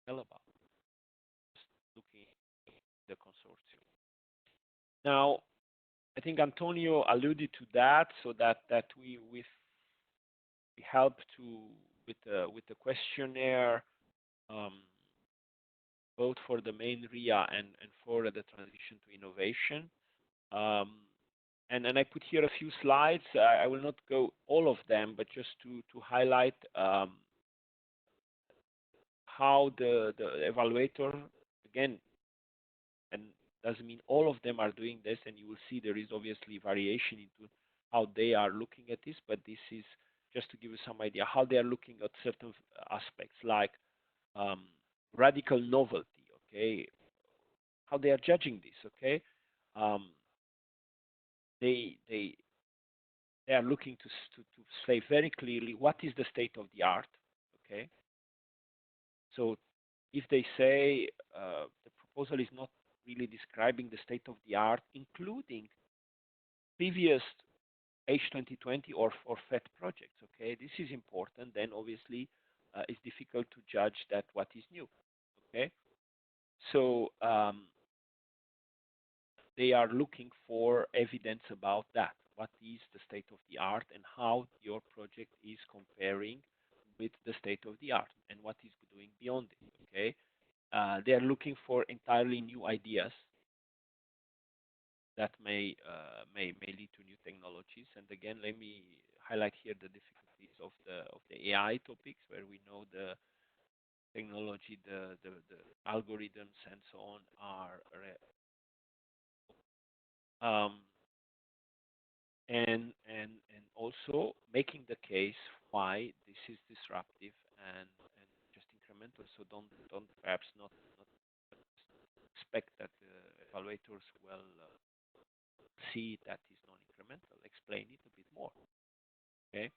Tell about just looking at the consortium. Now, I think Antonio alluded to that, so that we help to with the questionnaire, both for the main RIA and for the transition to innovation. And I put here a few slides. I will not go all of them, but just to highlight how the evaluator, again, and doesn't mean all of them are doing this, and you will see there is obviously variation into how they are looking at this, but this is just to give you some idea how they are looking at certain aspects like radical novelty, okay, how they are judging this, okay. They are looking to say very clearly what is the state of the art, okay. So if they say the proposal is not really describing the state of the art, including previous H2020 or FET projects, okay, this is important. Then obviously it's difficult to judge that what is new, okay. So they are looking for evidence about that. What is the state of the art and how your project is comparing with the state of the art and what is doing beyond it, okay. They are looking for entirely new ideas that may lead to new technologies. And again, let me highlight here the difficulties of the AI topics, where we know the technology, the algorithms, and so on are and also making the case why this is disruptive and just incremental. So don't perhaps not expect that the evaluators will see that is non-incremental. Explain it a bit more, okay?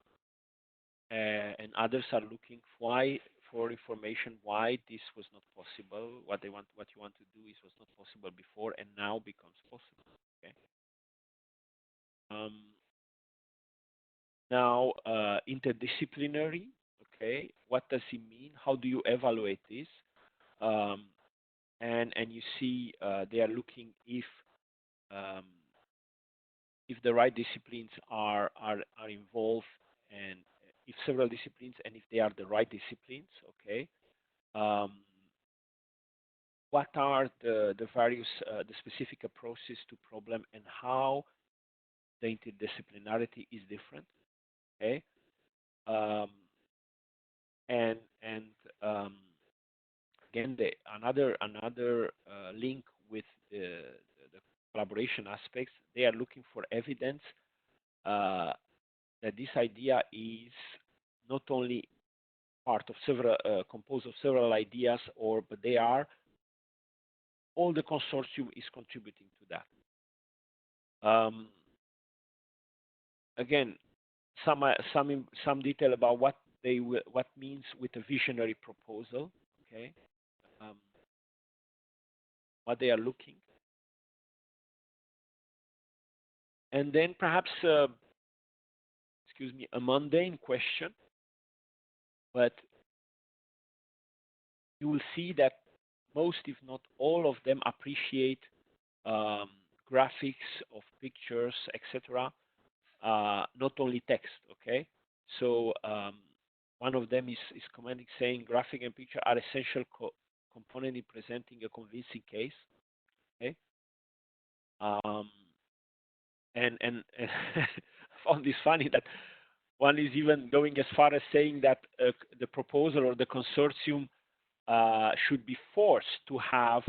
And others are looking for information why this was not possible. What you want to do is was not possible before and now becomes possible. Okay. Now, interdisciplinary. Okay, what does it mean? How do you evaluate this? And you see they are looking if the right disciplines are involved, and if several disciplines, and if they are the right disciplines, okay. What are the various the specific approaches to problem, and how the interdisciplinarity is different, okay. And again, another link with the collaboration aspects. They are looking for evidence that this idea is not only part of several, composed of several ideas, but they are, all the consortium is contributing to that. Again, some detail about what means with a visionary proposal, okay? What they are looking, and then perhaps, excuse me, a mundane question, but you will see that most, if not all of them, appreciate graphics of pictures, etc., not only text, okay? So one of them is commenting saying graphic and picture are essential component in presenting a convincing case, okay? And I found this funny that one is even going as far as saying that the proposal or the consortium should be forced to have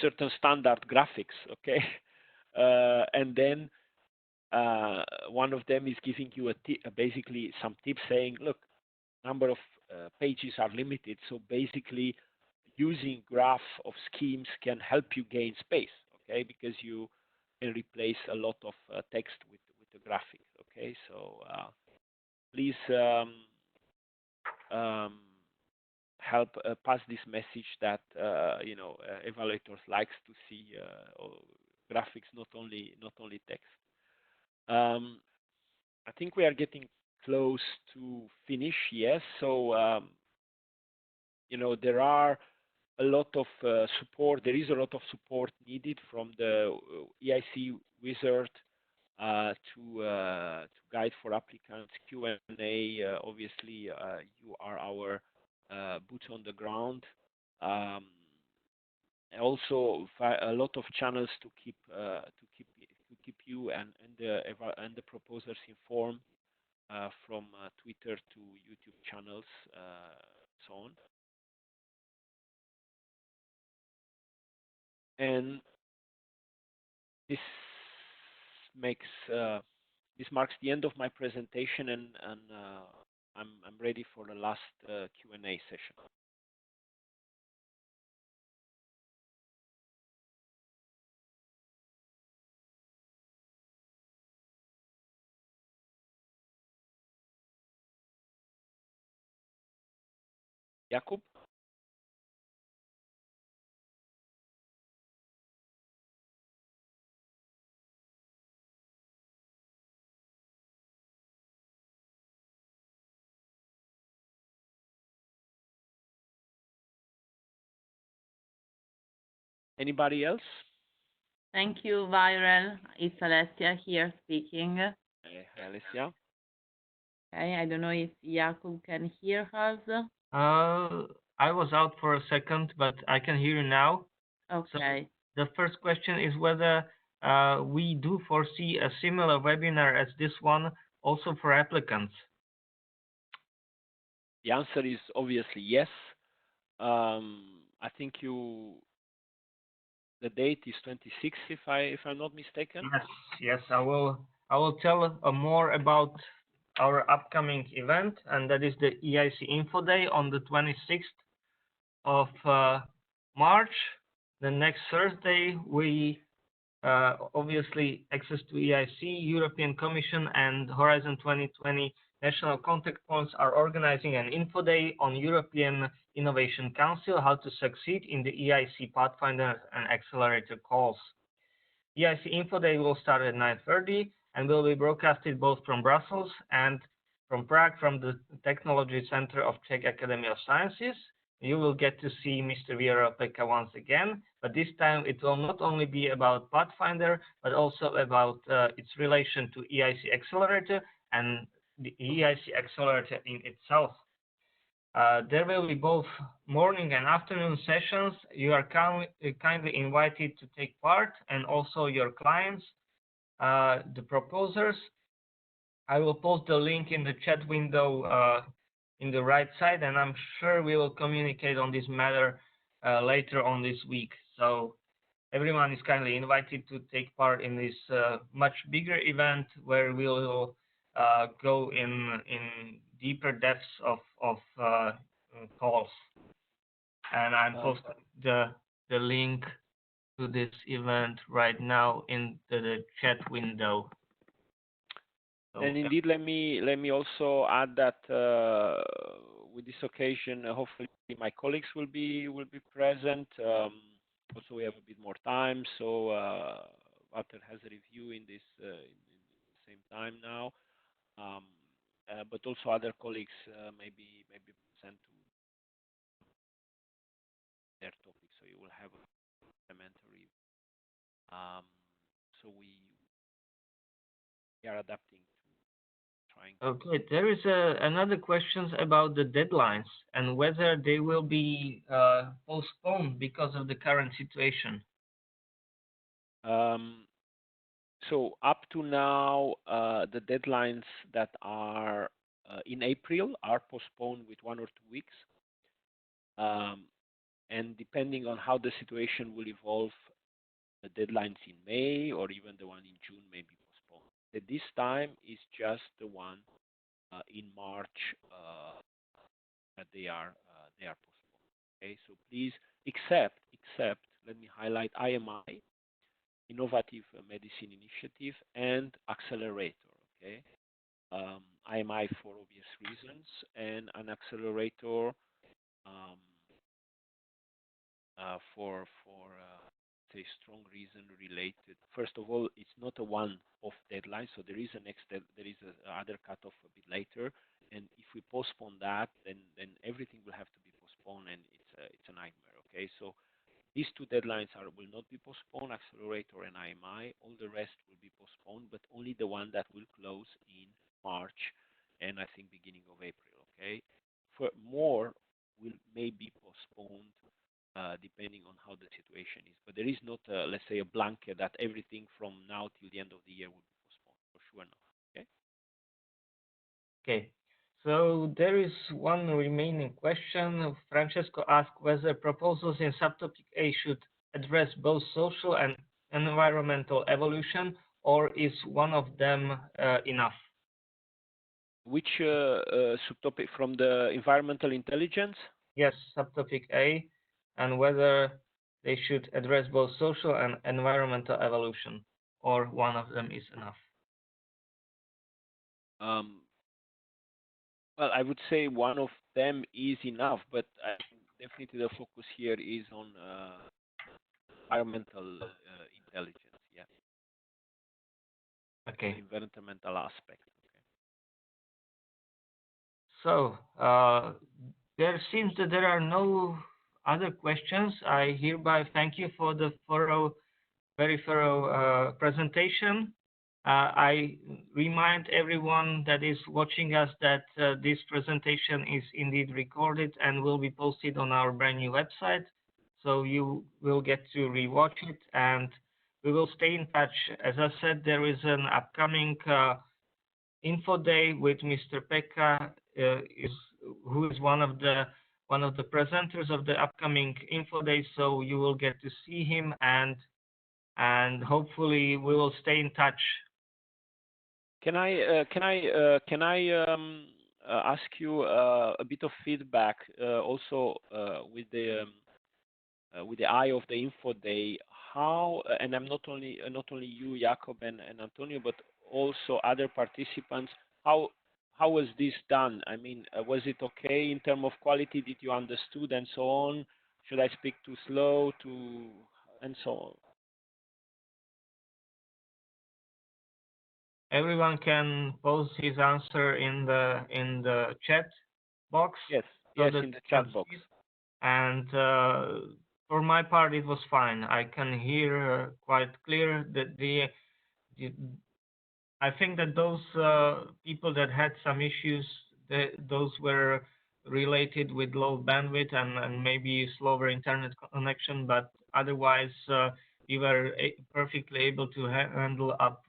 certain standard graphics, okay? And then one of them is giving you basically some tips saying, look, number of pages are limited, so basically using graph of schemes can help you gain space, okay? Because you can replace a lot of text with the graphic, okay? So please help pass this message that evaluators likes to see graphics, not only text. I think we are getting close to finish. Yes, so there are a lot of support. There is a lot of support needed from the EIC wizard to guide for applicants, Q&A. Obviously, you are our boots on the ground. Also, a lot of channels to keep you and the proposers informed, from Twitter to YouTube channels, so on. And this marks the end of my presentation, and I'm ready for the last Q&A session. Jakub? Anybody else? Thank you, Viorel. It's Alessia here speaking. Hey, Alessia. Okay, I don't know if Jakub can hear us. I was out for a second, but I can hear you now. Okay. So the first question is whether we do foresee a similar webinar as this one also for applicants. The answer is obviously yes. I think the date is 26, if I'm not mistaken. Yes. I will tell more about our upcoming event, and that is the EIC Info Day on the 26th of March. The next Thursday, we obviously access to EIC, European Commission, and Horizon 2020 national contact points are organizing an Info Day on European Innovation Council, how to succeed in the EIC Pathfinder and Accelerator calls. EIC Info Day will start at 9:30 and will be broadcasted both from Brussels and from Prague, from the Technology Center of Czech Academy of Sciences. You will get to see Mr. Viorel Peca once again, but this time it will not only be about Pathfinder, but also about its relation to EIC Accelerator and the EIC Accelerator in itself. There will be both morning and afternoon sessions. You are kindly invited to take part, and also your clients, the proposers. I will post the link in the chat window in the right side, and I'm sure we will communicate on this matter later on this week. So everyone is kindly invited to take part in this much bigger event where we'll go in deeper depths of calls. And I'm posting the link to this event right now into the chat window. So, and indeed, let me also add that with this occasion, hopefully my colleagues will be present. Also, we have a bit more time, so Walter has a review in this in the same time now. But also other colleagues maybe present to their topic, so you will have a supplementary. So we are adapting to trying. Okay, there is another question about the deadlines and whether they will be postponed because of the current situation. So up to now, the deadlines that are in April are postponed with 1 or 2 weeks. And depending on how the situation will evolve, the deadlines in May or even the one in June may be postponed. At this time is just the one in March that they are postponed. Okay, so please except let me highlight IMI, Innovative Medicine Initiative, and Accelerator. Okay, IMI for obvious reasons, and an accelerator for say strong reason related. First of all, it's not a one-off deadline, so there is a other cutoff a bit later, and if we postpone that, then everything will have to be postponed, and it's a nightmare. Okay, so these two deadlines will not be postponed, Accelerator and IMI. All the rest will be postponed, but only the one that will close in March and I think beginning of April. Okay, for more may be postponed depending on how the situation is. But there is not, let's say, a blanket that everything from now till the end of the year will be postponed. For sure not. Okay. Okay. So there is one remaining question. Francesco asked whether proposals in subtopic A should address both social and environmental evolution, or is one of them enough? Which subtopic from the environmental intelligence? Yes, subtopic A, and whether they should address both social and environmental evolution, or one of them is enough. Well, I would say one of them is enough, but definitely the focus here is on environmental intelligence. Yeah. Okay. The environmental aspect. Okay. So there seems that there are no other questions. I hereby thank you for the very thorough presentation. I remind everyone that is watching us that this presentation is indeed recorded and will be posted on our brand new website. So you will get to rewatch it, and we will stay in touch. As I said, there is an upcoming info day with Mr. Peca, who is one of the presenters of the upcoming info day. So you will get to see him, and hopefully we will stay in touch. Can I ask you a bit of feedback also with the eye of the info day? How, and I'm not only you, Jakob and Antonio, but also other participants. How was this done? I mean, was it okay in terms of quality? Did you understood and so on? Should I speak too slow and so on? Everyone can post his answer in the chat box. Yes, yes, in the chat box. And for my part, it was fine. I can hear quite clear that I think that those people that had some issues, those were related with low bandwidth and maybe slower internet connection, but otherwise we were perfectly able to handle up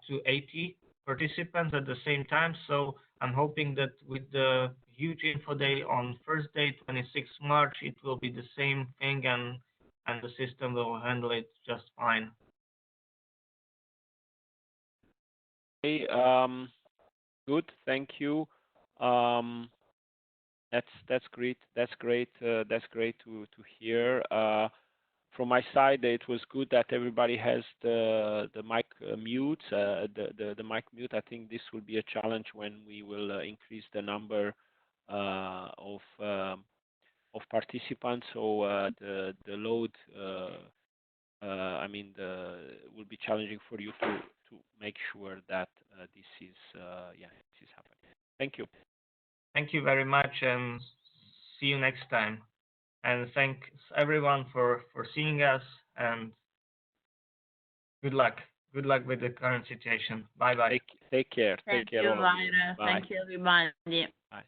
to 80 participants at the same time. So I'm hoping that with the huge info day on Thursday, 26 March. It will be the same thing, and the system will handle it just fine. Okay, good, thank you. That's great. That's great. That's great to hear. From my side, it was good that everybody has the mic mute, the mic mute. I think this will be a challenge when we will increase the number of participants. So the load, I mean, will be challenging for you to make sure that this is this is happening. Thank you. Thank you very much, and see you next time. And thanks everyone for seeing us, and good luck. Good luck with the current situation. Bye bye. Take care. Thank Take care you, all of you. Viorel. Bye. Thank you, everybody. Bye.